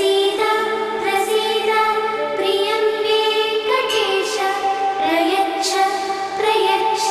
प्रसीद प्रसीद प्रियं वेङ्कटेश प्रयच्छ प्रयच्छ।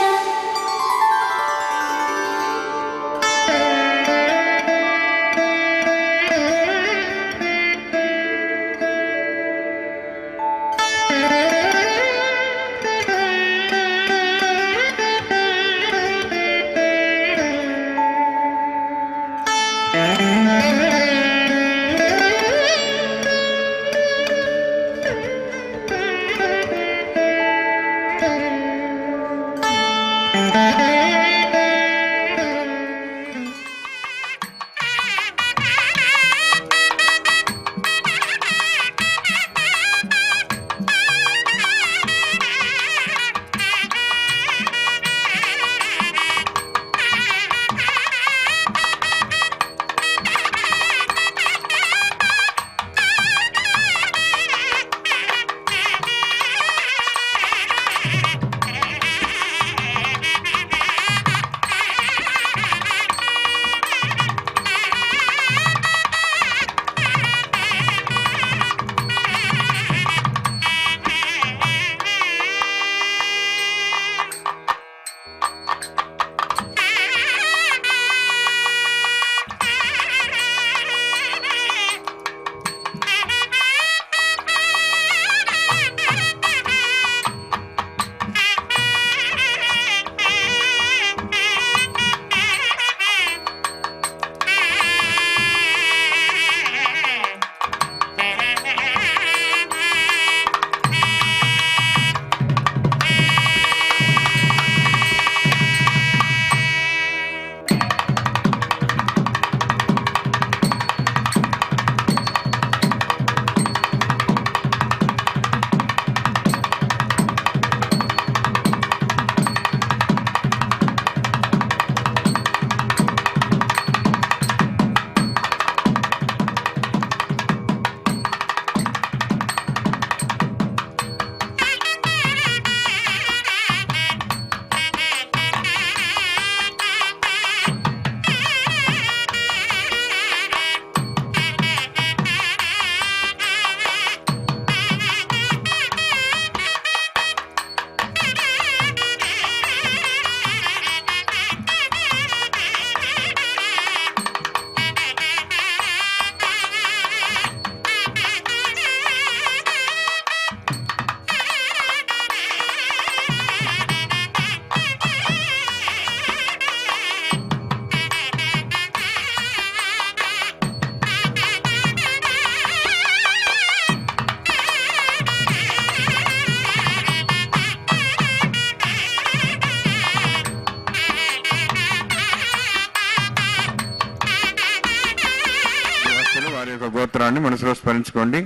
గోత్రాన్ని మనసులో స్మరించుకోండి.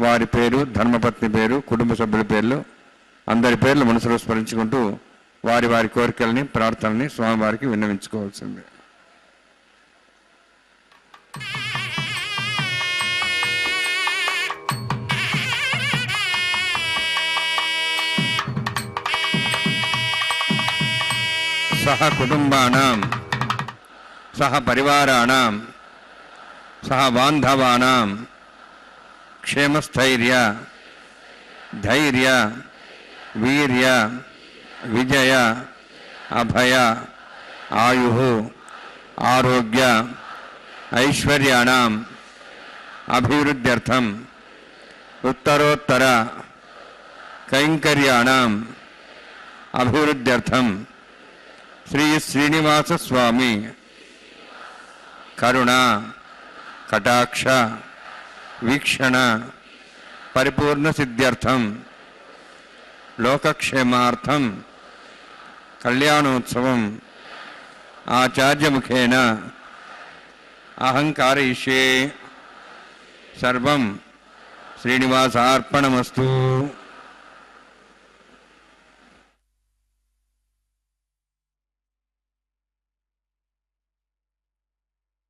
వారి పేరు, ధర్మపత్ని పేరు, కుటుంబ సభ్యుల పేర్లు, అందరి పేర్లు మనసులో స్మరించుకుంటూ వారి వారి కోరికల్ని, ప్రార్థనల్ని స్వామివారికి విన్నవించుకోవాల్సిందే. సహ కుటుంబానాం సహ పరివారాణాం సహ బాంధవానాం క్షేమస్థైర్య ధైర్య వీర్య విజయ అభయ ఆయు ఆరోగ్య ఐశ్వర్యాణం అభివృద్ధ్యర్థం ఉత్తరోత్తర కైంకర్యాణం అభివృద్ధ్యర్థం శ్రీ శ్రీనివాస స్వామి కరుణ కటాక్ష వీక్షణ పరిపూర్ణ సిద్ధ్యర్థం లోకక్షేమార్థం కళ్యాణోత్సవం ఆచార్యముఖేన అహంకారయిష్యే. సర్వం శ్రీనివాసార్పణమస్తు.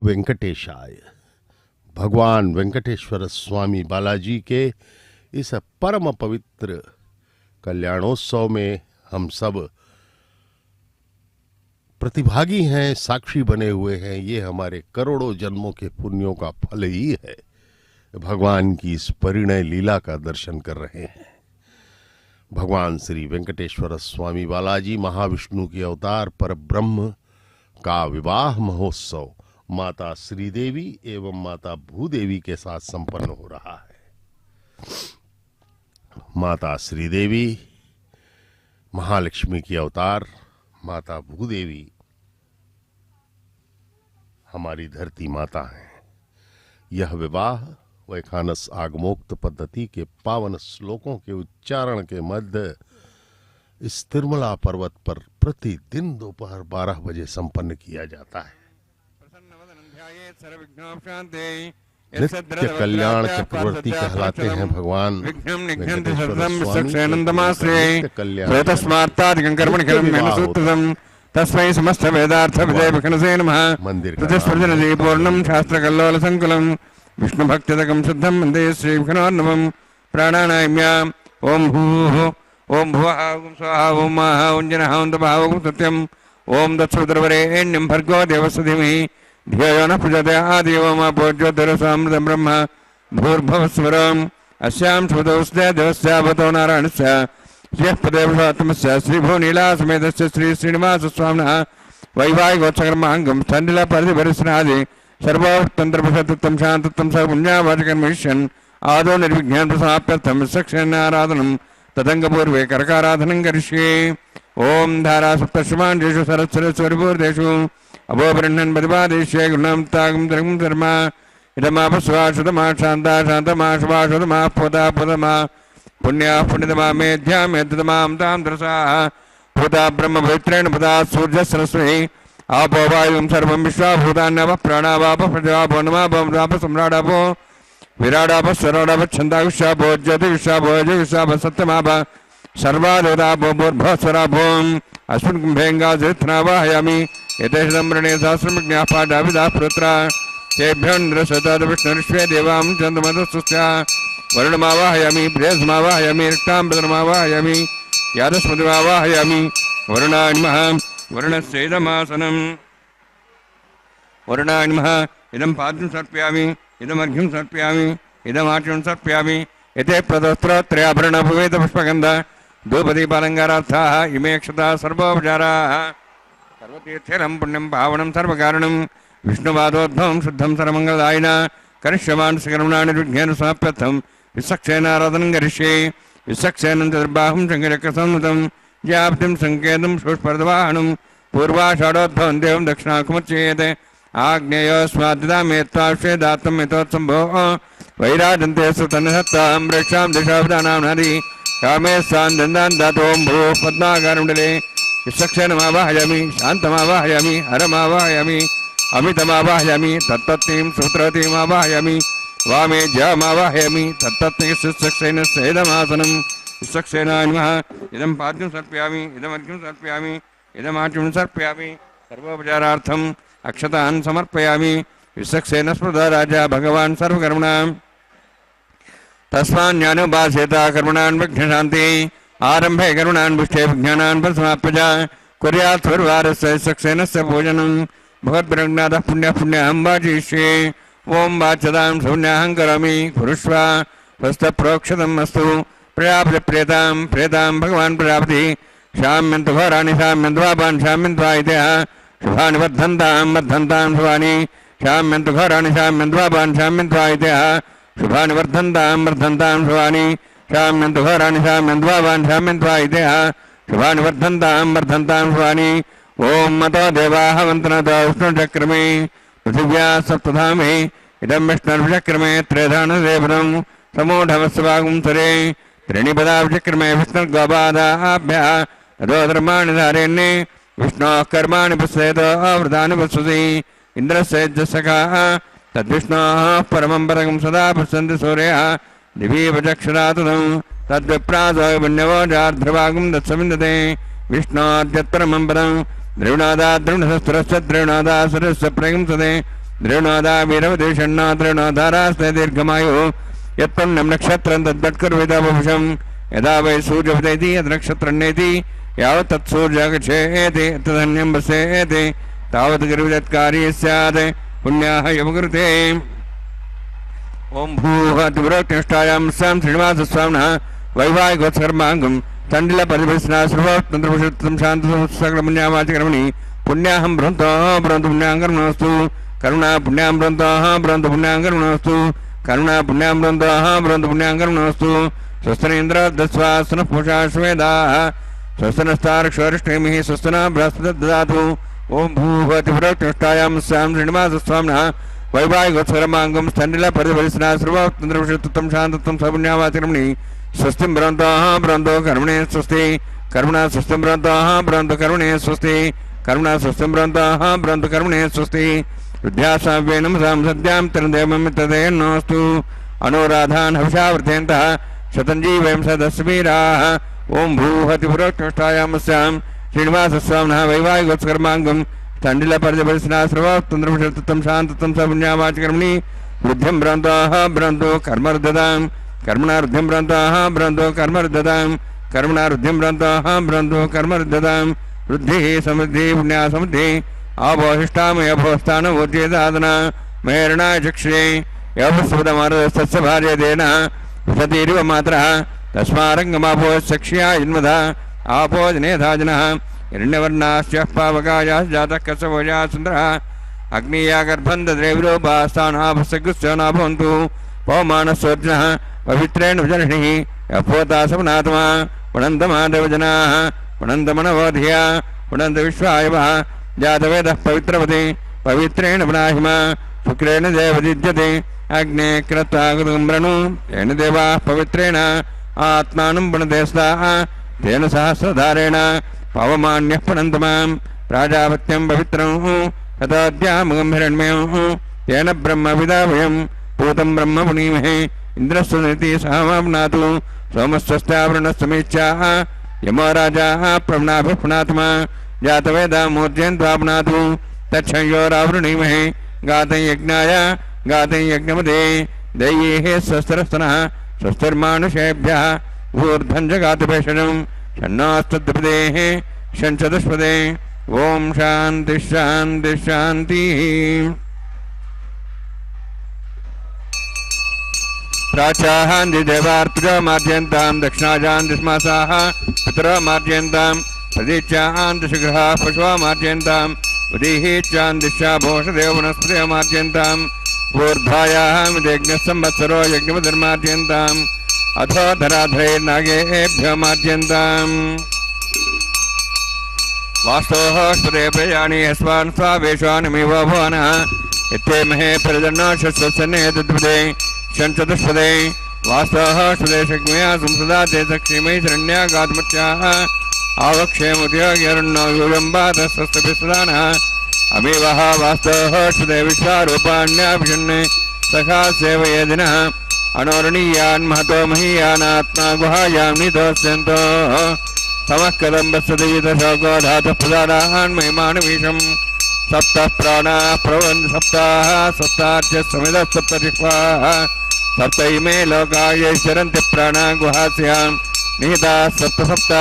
वेंकटेशाय। भगवान वेंकटेश्वर स्वामी बालाजी के इस परम पवित्र कल्याणोत्सव में हम सब प्रतिभागी हैं, साक्षी बने हुए हैं। ये हमारे करोड़ों जन्मों के पुण्यों का फल ही है। भगवान की इस परिणय लीला का दर्शन कर रहे हैं। भगवान श्री वेंकटेश्वर स्वामी बालाजी महाविष्णु के अवतार पर ब्रह्म का विवाह महोत्सव माता श्रीदेवी एवं माता भूदेवी के साथ संपन्न हो रहा है। माता श्रीदेवी महालक्ष्मी की अवतार, माता भूदेवी हमारी धरती माता है। यह विवाह वैखानस आगमोक्त पद्धति के पावन श्लोकों के उच्चारण के मध्य इस तिरुमला पर्वत पर प्रतिदिन दोपहर 12 बजे संपन्न किया जाता है। नित्य कल्याण चक्रवर्ती कहलाते हैं भगवान तस्मै समस्त वेदार्थ विजय विघ्नसे नमः। मंदिर प्रतिस्पर्जनजी पूर्णं शास्त्रकल्लोल संकुलं विष्णु भक्तिदकं शुद्धं वन्दे श्री विघ्नोर्नवं। प्राणानाम्याम् ओम भूः ओम भुवः ओम स्वः ओम महः ओम जनः ओम तपः ओम सत्यम् ओम तत्सवितुर्वरेण्यं भर्गो देवस्य धीमहि धियो यो नः प्रचोदयात् देवो मा पूज्योतिरसामृतं ब्रह्म भूर्भुवस्वरम्। अस्यां श्रुतौस्ते देवस्यावतो नारायणस्य श्रीपदेवत्मस्य श्रीभुवनीलासमेतस्य श्री श्रीनिवासस्वामिनः वैवाहिकोत्सकर्माङ्गं स्थण्डिलपरिपरिसनादि सर्वोत्तन्त्रप्रशतत्वं शान्तत्वं सर्वपुण्यावाचकर्मयिष्यन् आदौ निर्विघ्नं प्रसमाप्यर्थं सक्षणाराधनं तदङ्गपूर्वे करकाराधनं करिष्ये। ओम धारासप्तशमाण्डेषु सरस्वरस्वरिपूर्देषु अभोबृह्णन् प्रतिपादेश्ये गुणं तागं धर्मं धर्म इदमापस्वा शुतमा शान्ता शान्तमा शुभा शुतमा पोता पुतमा पुण्या पुण्यतमा मेध्या मेध्यतमां तां दरसाः भूता ब्रह्मपवित्रेण पदा सूर्य सरस्वती आपो वायुं सर्वं विश्वाभूतान्यवः प्राणावाप प्रजापो नमापो सम्राडापो विराडाप स्वराडाप छन्दाविश्वापो ज्योतिविश्वापो जयविश्वाप सत्यमाप सर्वादेवतापो भूर्भुवस्वरापो अस्मिन् कुम्भेङ्गाजरित्नावाहयामि एतेषदम्रणे सहस्रमज्ञाः पाठाभिधाः पुत्रा तेभ्यो निरसताद विष्णुर्विश्वे देवां चन्द्रमधुस्तुस्या वरुणमावाहयामि बृहस्मावाहयामि रक्तां बदनमावाहयामि यादस्मतिमावाहयामि वरुणाय नमः। वरुणस्य इदमासनं वरुणाय नमः। इदं पाद्यं सर्पयामि इदमर्घ्यं सर्पयामि इदमाच्यं सर्पयामि एते प्रदस्त्रोत्रयाभरणभवेदपुष्पगन्ध धूपदीपालङ्कारार्थाः इमे क्षताः सर्वोपचाराः सर्वतीर्थेनं पुण्यं पावनं सर्वकारणं विष्णुवादोद्भवं शुद्धं सर्वमङ्गलदायिन करिष्यमानसकर्मणानि निर्विघ्नेन समाप्यर्थं विसक्षेनाराधनं करिष्ये। विसक्षेनं चतुर्बाहुं शङ्करचक्रसंयुतं ज्याप्तिं सङ्केतं पुष्पर्दवाहनं पूर्वाषाढोद्भवं देवं दक्षिणाकुमुच्येते आग्नेयोस्माद्दिदामेत्त्वाश्वेदात्तं यतोत्सम्भोः वैराजन्ते सुतन्नसत्तां प्रेक्षां दिशावदानां नदी कामे सान्दन्दान् दातों भूः पद्माकारमण्डले। विसक्षेनमावाहयामि शान्तमावाहयामि हरमावाहयामि अमितमावाहयामि तत्तत्नीं सुत्रतीमावाहयामि वामे जयमावाहयामि तत्तत्नीं सुसक्षेन सेदमासनं। विसक्षेनाय नमः। इदं पाद्यं सर्पयामि इदमर्घ्यं सर्पयामि इदमाच्यं सर्पयामि सर्वोपचारार्थम् अक्षतान् समर्पयामि। विसक्षेन स्मृता राजा भगवान् सर्वकर्मणां तस्मान्यानुपासेत कर्मणान् विघ्नशान्ति आरम्भे कर्मणान् पुष्टे विज्ञानान् परिसमाप्य च कुर्यात् सर्ववारस्य विसक्षेनस्य पूजनं भगवद्ब्रह्मणादः पुण्यः पुण्यहं वाचयिष्ये। ओम वाच्यतां शून्याहं करोमि कुरुष्व स्वस्तप्रोक्षतम् अस्तु। प्रजापति प्रेतां प्रेतां भगवान् प्रजापति शाम्यन्तु घोराणि शाम्यन्तु पापान् शाम्यन्तु आयतयः शुभानि वर्धन्तां वर्धन्तां शुभानि शाम्यन्तु घोराणि शाम्यन्तु पापान् शाम्यन्तु आयतयः शुभानि वर्धन्तां वर्धन्तां शुभानि शाम्यन्तु घोराणि शाम्यन्तु पापान् शाम्यन्तु आयतयः शुभानि वर्धन्तां वर्धन्तां शुभानि। ओम मतो देवाः वन्तनतो विष्णुचक्रमे पृथिव्या सप्तधामे इदं विष्णुर्विचक्रमे त्रेधानदेवनं समूढवस्वागुंसरे त्रीणिपदाविचक्रमे विष्णुर्गोपादाभ्यः तदोधर्माणि धारेण्ये विष्णोः कर्माणि पश्येत आवृतानि पश्यसि इन्द्रस्य यज्ञसखाः तद्विष्णोः परमं पदकं सदा पश्यन्ति सूर्यः दिवीपचक्षुरातुतं तद्विप्रासो पुण्यवोजार्ध्रभागं दत्सविन्दते विष्णोद्यत्परमं पदं द्रविणादाद्रविणशस्त्रस्य द्रविणादासुरस्य प्रगंसते द्रविणादा वीरवदेशन्ना द्रविणाधारास्ते दीर्घमायुः यत्पुण्यं नक्षत्रं तद्वत्कुर्विदभुषं यदा वै सूर्योदयति यद्नक्षत्रन्नेति यावत् तत्सूर्यागच्छेति तदन्यं वसेति तावत् गिरिविदत्कारी स्यात् पुण्याः यमकृते। ओम भूवतिव्रतिष्ठायां स्यां श्रीनिवासस्वामिनः वैवाहिकोत्सर्माङ्गं तण्डिल परिवेशना सर्वतन्त्रपुरुषोत्तम शान्तं सकलपुण्यावाचकर्मणि पुण्याहं ब्रह्मतो पुण्याङ्कर्मणोऽस्तु करुणा पुण्यां ब्रह्मतो पुण्याङ्कर्मणोऽस्तु करुणा पुण्यां ब्रह्मतो पुण्याङ्कर्मणोऽस्तु स्वस्तनेन्द्र दस्वासनः पूषा श्वेदाः स्वस्तनस्तारक्षरिष्ठेमिः स्वस्तना बृहस्पतिः ददातु ओम भूवतिव्रतिष्ठायां स्यां श्रीनिवासस्वामिनः वैवाहिकोत्सर्माङ्गं तण्डिल परिवेशना सर्वतन्त्रपुरुषोत्तम शान्तं सकलपुण्यावाचकर्मणि स्वस्ति ब्रह्मतो कर्मणे स्वस्ति कर्मणा स्वस्ति ब्रह्मतो कर्मणे स्वस्ति कर्मणा स्वस्ति ब्रह्मतो कर्मणे स्वस्ति विद्यासाव्येन सद्यां तिरदेवं तदेनोऽस्तु अनुराधान् हविषावर्धयन्तः शतञ्जीवयं सदस्वीराः ओम भूवतिव्रतिष्ठायां स्यां श्रीनिवासस्वामिनः वैवाहिकोत्सर्माङ्गं तण्डिल परिवेशना सर्वतन्त्रपुरुषोत्तम शान्तं सकलपुण्यावाचकर्मणि वृद्धिं ब्रह्मतो कर्मर्ददां कर्मणा वृद्धिं ब्रह्मतो कर्मर्ददां कर्मणा वृद्धिं ब्रह्मतो कर्मर्ददां वृद्धिः समृद्धिः पुण्या समृद्धिः आभोष्टामयभोस्थानवोज्येदादना मेरणाय चक्षे यवस्वदमारदस्तस्य भार्यदेन विशतीरिव मात्रः तस्मारङ्गमाभोश्चक्ष्या जन्मधा आपोजनेधाजनः हिरण्यवर्णास्य पावकायाः जातः कसवोजा सुन्दरः अग्निया गर्भं दद्रेविरोपास्थानाभसगुस्य नाभवन्तु पवमानस्वज्नः पवित्रेण विजर्षिः यपोता सपनात्मा पुनन्दमादेवजनाः पुनन्दमनवोधिया पुनन्द विश्वायवः जातवेदः पवित्रवति पवित्रेण पुनाहिमा शुक्रेण देवदिद्यते अग्ने कृत्वा गुरुम्रणु तेन देवाः पवित्रेण आत्मानं पुनदेस्ताः तेन सहस्रधारेण पवमान्यः पुनन्दमां प्राजापत्यं पवित्रं ततोऽद्यामुगं हिरण्मयं तेन ब्रह्मविदावयं पूतं ब्रह्म पुनीमहे इंद्रस्वनिति सहमाप्नातु सोमस्वस्तावृणस्तमीच्छाः यमो राजाः प्रवणाभिपुनात्मा जातवेदामूर्जयन्त्वाप्नातु तच्छयोरावृणीमहे गातं यज्ञाय गातं यज्ञमदे दैयेः स्वस्तिरस्तनः स्वस्तिर्मानुषेभ्यः ऊर्ध्वं जगातभेषजं षण्णास्तद्विपदेः षण्चतुष्पदे ओम शांति शांति शांतिः प्राचाहान्ति देवार्पितो मार्जयन्तां दक्षिणाजान्ति स्मासाः पितरो मार्जयन्तां प्रदीच्यान्ति शिग्रहाः पशवो मार्जयन्तां उदीहीच्यान्तिश्चा भोषदेव वनस्पतयो मार्जयन्तां ऊर्ध्वायाः यज्ञः संवत्सरो यज्ञपतिर्मार्जयन्ताम् अथो धराधरैर्नागेभ्यो मार्जयन्ताम् वास्तोः स्पदे प्रयाणि यस्वान् स्वावेशानिमिव भुवनः इत्येमहे प्रजन्नो शस्वसन्ने तद्विदे षण्चतुष्पदे वास्तोः स्पदे शक्मया संसदा ते सक्षीमयि शरण्या गातमत्याः आवक्षेमुद्योग्यरुण्णो यूयम्बातस्वस्तभिस्वदानः अमीवः वास्तोः स्पदे विश्वारूपाण्याभिषण्णे सखा सेवयेदिनः अनोरणीयान् महतो महीयानात्मा गुहायां नितोऽस्यन्तो तमः कदम्बस्सदीतशोको धातुः प्रदानान् महिमानमीशं सप्तः प्राणाः प्रवन्ति सप्ताः सप्तार्च्य समिदः सप्तजिह्वाः सप्त इमे लोकाः चरन्ति प्राणाः गुहास्यां निहिताः सप्त सप्त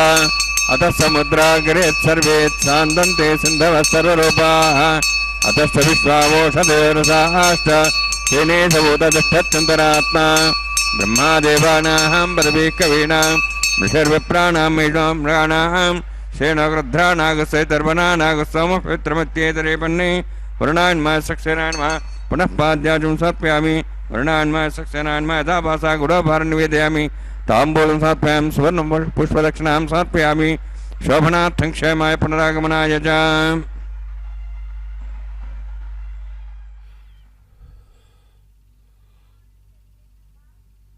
अतः समुद्राग्रेत् सर्वेत् सान्दन्ते सिन्धवः सर्वरूपाः अतश्च विश्वावोषधेरसाश्च तेने सभूततिष्ठत्यन्तरात्मा ब्रह्मादेवानां परवीः कवीनां ऋषिर्विप्राणां मेषां श्रेणोग्रध्रानागसैतर्वनानागसोमपवित्रमत्येतरेपन्ने वरुणान्मा सक्सेनान्मा पुनः पाद्याजुं समर्पयामि वरुणान्मा सक्सेनान्मा यथाभासा गुडोभारं निवेदयामि ताम्बूलं समर्पयामि सुवर्णं पुष्पदक्षिणां समर्पयामि शोभनार्थं क्षेमाय पुनरागमनाय च।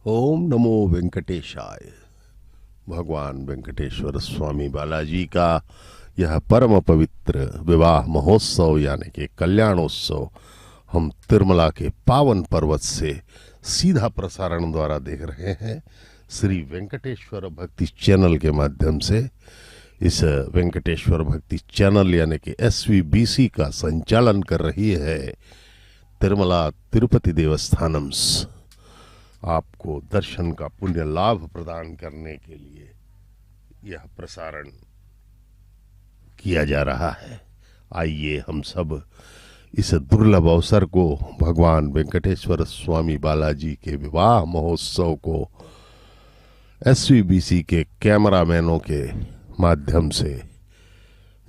ओम नमो वेंकटेशाय। भगवान वेंकटेश्वर स्वामी बालाजी का यह परम पवित्र विवाह महोत्सव यानी कि कल्याणोत्सव हम तिरुमला के पावन पर्वत से सीधा प्रसारण द्वारा देख रहे हैं श्री वेंकटेश्वर भक्ति चैनल के माध्यम से। इस वेंकटेश्वर भक्ति चैनल यानी कि SVBC का संचालन कर रही है तिरुमला तिरुपति देवस्थानम्स। आपको दर्शन का पुण्य लाभ प्रदान करने के लिए यह प्रसारण किया जा रहा है। आइए हम सब इस दुर्लभ अवसर को भगवान वेंकटेश्वर स्वामी बालाजी के विवाह महोत्सव को एसवीबीसी के कैमरामैनों के माध्यम से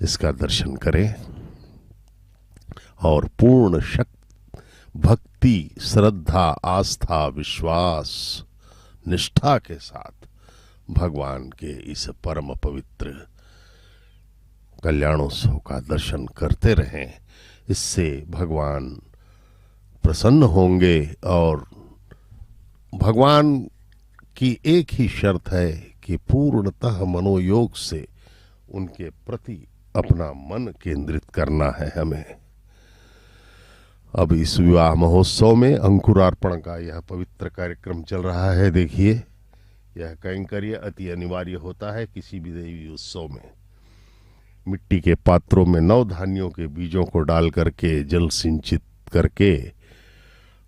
इसका दर्शन करें और पूर्ण शक्ति, भक्ति, श्रद्धा, आस्था, विश्वास, निष्ठा के साथ भगवान के इस परम पवित्र कल्याणोत्सव का दर्शन करते रहें। इससे भगवान प्रसन्न होंगे और भगवान की एक ही शर्त है कि पूर्णतः मनोयोग से उनके प्रति अपना मन केंद्रित करना है हमें। अब इस विवाह महोत्सव में अंकुरार्पण का यह पवित्र कार्यक्रम चल रहा है। देखिए, यह कैंकर्य अति अनिवार्य होता है किसी भी देवी उत्सव में। मिट्टी के पात्रों में नवधान्यों के बीजों को डाल करके जल सिंचित करके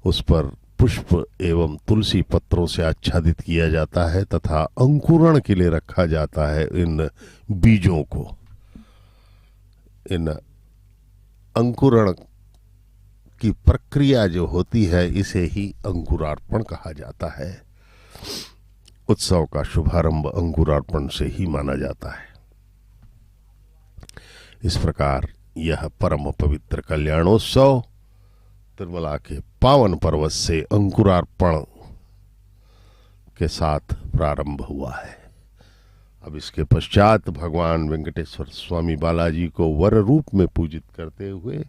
उस पर पुष्प एवं तुलसी पत्रों से आच्छादित किया जाता है तथा अंकुरण के लिए रखा जाता है इन बीजों को। इन अंकुरण की प्रक्रिया जो होती है इसे ही अंकुरार्पण कहा जाता है। उत्सव का शुभारंभ अंकुरार्पण से ही माना जाता है। इस प्रकार यह परम पवित्र कल्याणोत्सव तिरुमला के पावन पर्वत से अंकुरार्पण के साथ प्रारंभ हुआ है। अब इसके पश्चात भगवान वेंकटेश्वर स्वामी बालाजी को वर रूप में पूजित करते हुए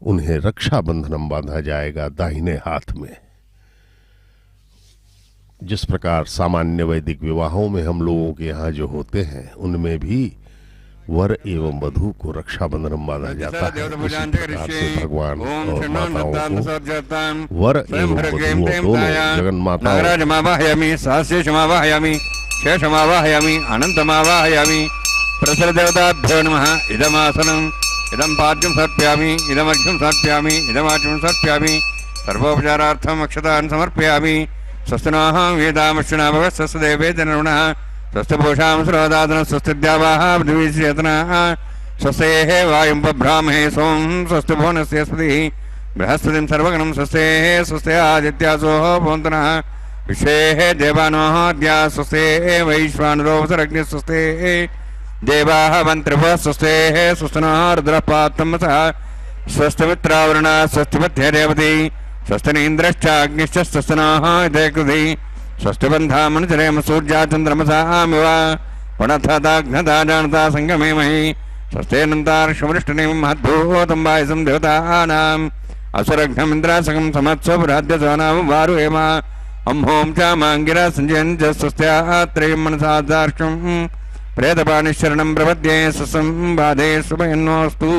उन्हें रक्षाबंधन बांधा जाएगा दाहिने हाथ में। जिस प्रकार सामान्य वैदिक विवाहों में हम लोगों के यहाँ जो होते हैं उनमें भी वर एवं वधू को रक्षाबंधन बांधा जाता है। इसी प्रकार से भगवान और माताओं को वर एवं वधुओं दोनों जगन माताओं शेषमावाहयामि अनंतमावाहयामि प्रसरदेवताभ्यो नमः। इदमासनम् इदं पाद्यं समर्पयामि, इदमर्घ्यं समर्पयामि, इदमाचमनं समर्पयामि, सर्वोपचारार्थम् अक्षतान् समर्पयामि। स्वस्तिनः वेदामश्विना भवत् स्वस्य देवेतनरुणः स्वस्थपूषां सुरदादनः स्वस्तिद्यावाः पृथिवीश्चेतनः स्वस्तेः वायुं बभ्रामहे सोम स्वस्ति भुवनस्य स्पतिः बृहस्पतिं सर्वगणं स्वस्तेः स्वस्ते आदित्यासोः भवन्तनः विश्वेः देवानोः अद्या स्वस्तेः वैश्वानरोऽवसरग्निः स्वस्तेः देवाः मन्त्रिभः स्वस्तेः स्वस्तिनः रुद्रपात्तमसः स्वस्तिमित्रावरुणः स्वस्तिपथ्ये रेवती स्वस्तिनीन्द्रश्च अग्निश्च स्वस्तिनः इति कृधि स्वस्तिबन्धा मनुचरेम सूर्या चन्द्रमसामिव पुनथदाघ्नता जानता सङ्गमे महि स्वस्तेनन्तार्षवृष्टिनिं महद्भूतं वायुसं देवतानाम् असुरघ्नमिन्द्रासकं समत्स्वपुराद्यसोनां वारुहेम अम्हों च माङ्गिरा सञ्जयन् च स्वस्त्यात्रेयं मनसादार्षं प्रेतपाणिशरणं प्रपद्ये ससंवादे शुभयन्नोऽस्तु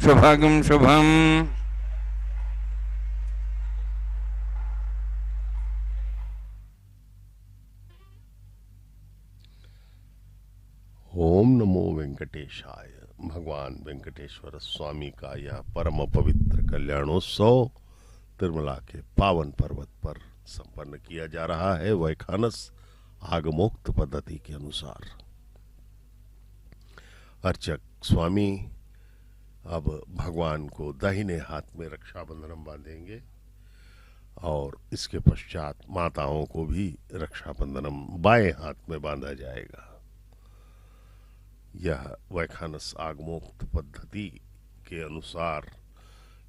शुभगं शुभम्। ओम नमो वेंकटेशाय। भगवान वेंकटेश्वर स्वामी का यह परम पवित्र कल्याणोत्सव तिरुमला के पावन पर्वत पर संपन्न किया जा रहा है वैखानस आगमोक्त पद्धति के अनुसार। अर्चक स्वामी अब भगवान को दाहिने हाथ में रक्षाबंधन बांधेंगे और इसके पश्चात माताओं को भी रक्षाबंधन बाएं हाथ में बांधा जाएगा। यह वैखानस आगमोक्त पद्धति के अनुसार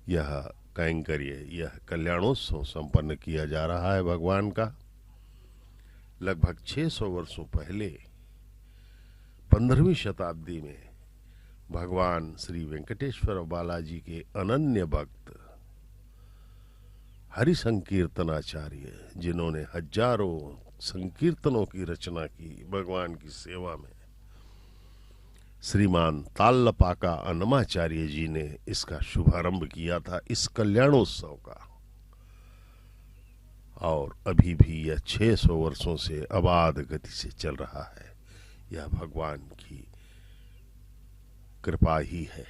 यह कैंकर्य, यह कल्याणोत्सव संपन्न किया जा रहा है भगवान का। लगभग 600 वर्षों पहले 15वीं शताब्दी में भगवान श्री वेंकटेश्वर बालाजी के अनन्य भक्त हरि संकीर्तनाचार्य, जिन्होंने हजारों संकीर्तनों की रचना की भगवान की सेवा में, श्रीमान ताल्लपाका अन्नमाचार्य जी ने इसका शुभारंभ किया था इस कल्याणोत्सव का। और अभी भी यह 600 वर्षों से अबाध गति से चल रहा है। यह भगवान की कृपा ही है।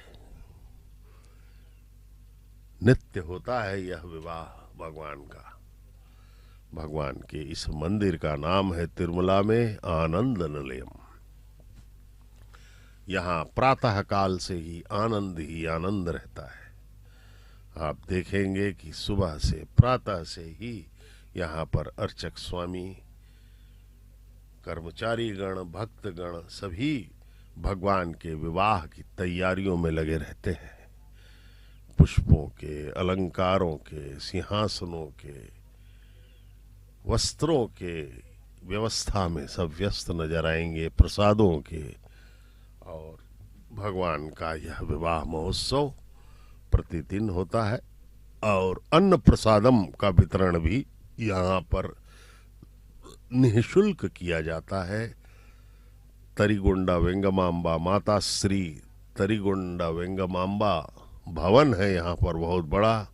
नित्य होता है यह विवाह भगवान का। भगवान के इस मंदिर का नाम है तिरुमला में आनंद निलयम। यहाँ प्रातः काल से ही आनंद रहता है। आप देखेंगे कि सुबह से प्रातः से ही यहाँ पर अर्चक स्वामी, कर्मचारी गण, भक्तगण सभी भगवान के विवाह की तैयारियों में लगे रहते हैं। पुष्पों के, अलंकारों के, सिंहासनों के, वस्त्रों के व्यवस्था में सब व्यस्त नजर आएंगे, प्रसादों के। और भगवान का यह विवाह महोत्सव प्रतिदिन होता है और अन्न प्रसादम का वितरण भी यहाँ पर निःशुल्क किया जाता है। तरिगोंडा वेंगमांबा, माता श्री तरिगोंडा वेंगमांबा भवन है यहाँ पर बहुत बड़ा।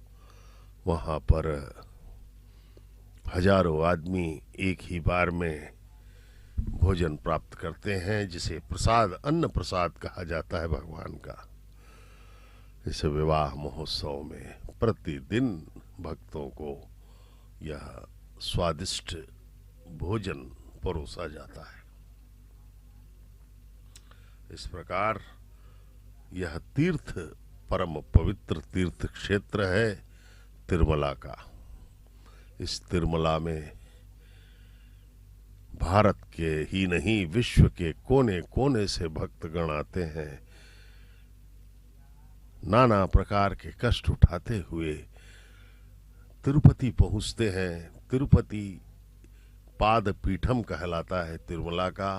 वहाँ पर हजारों आदमी एक ही बार में भोजन प्राप्त करते हैं, जिसे प्रसाद, अन्न प्रसाद कहा जाता है भगवान का। इस विवाह महोत्सव में प्रतिदिन भक्तों को यह स्वादिष्ट भोजन परोसा जाता है। इस प्रकार यह तीर्थ परम पवित्र तीर्थ क्षेत्र है तिरुमला का। इस तिरुमला में भारत के ही नहीं विश्व के कोने कोने से भक्तगण आते हैं। नाना प्रकार के कष्ट उठाते हुए तिरुपति पहुंचते हैं। तिरुपति पाद पीठम कहलाता है तिरुमला का।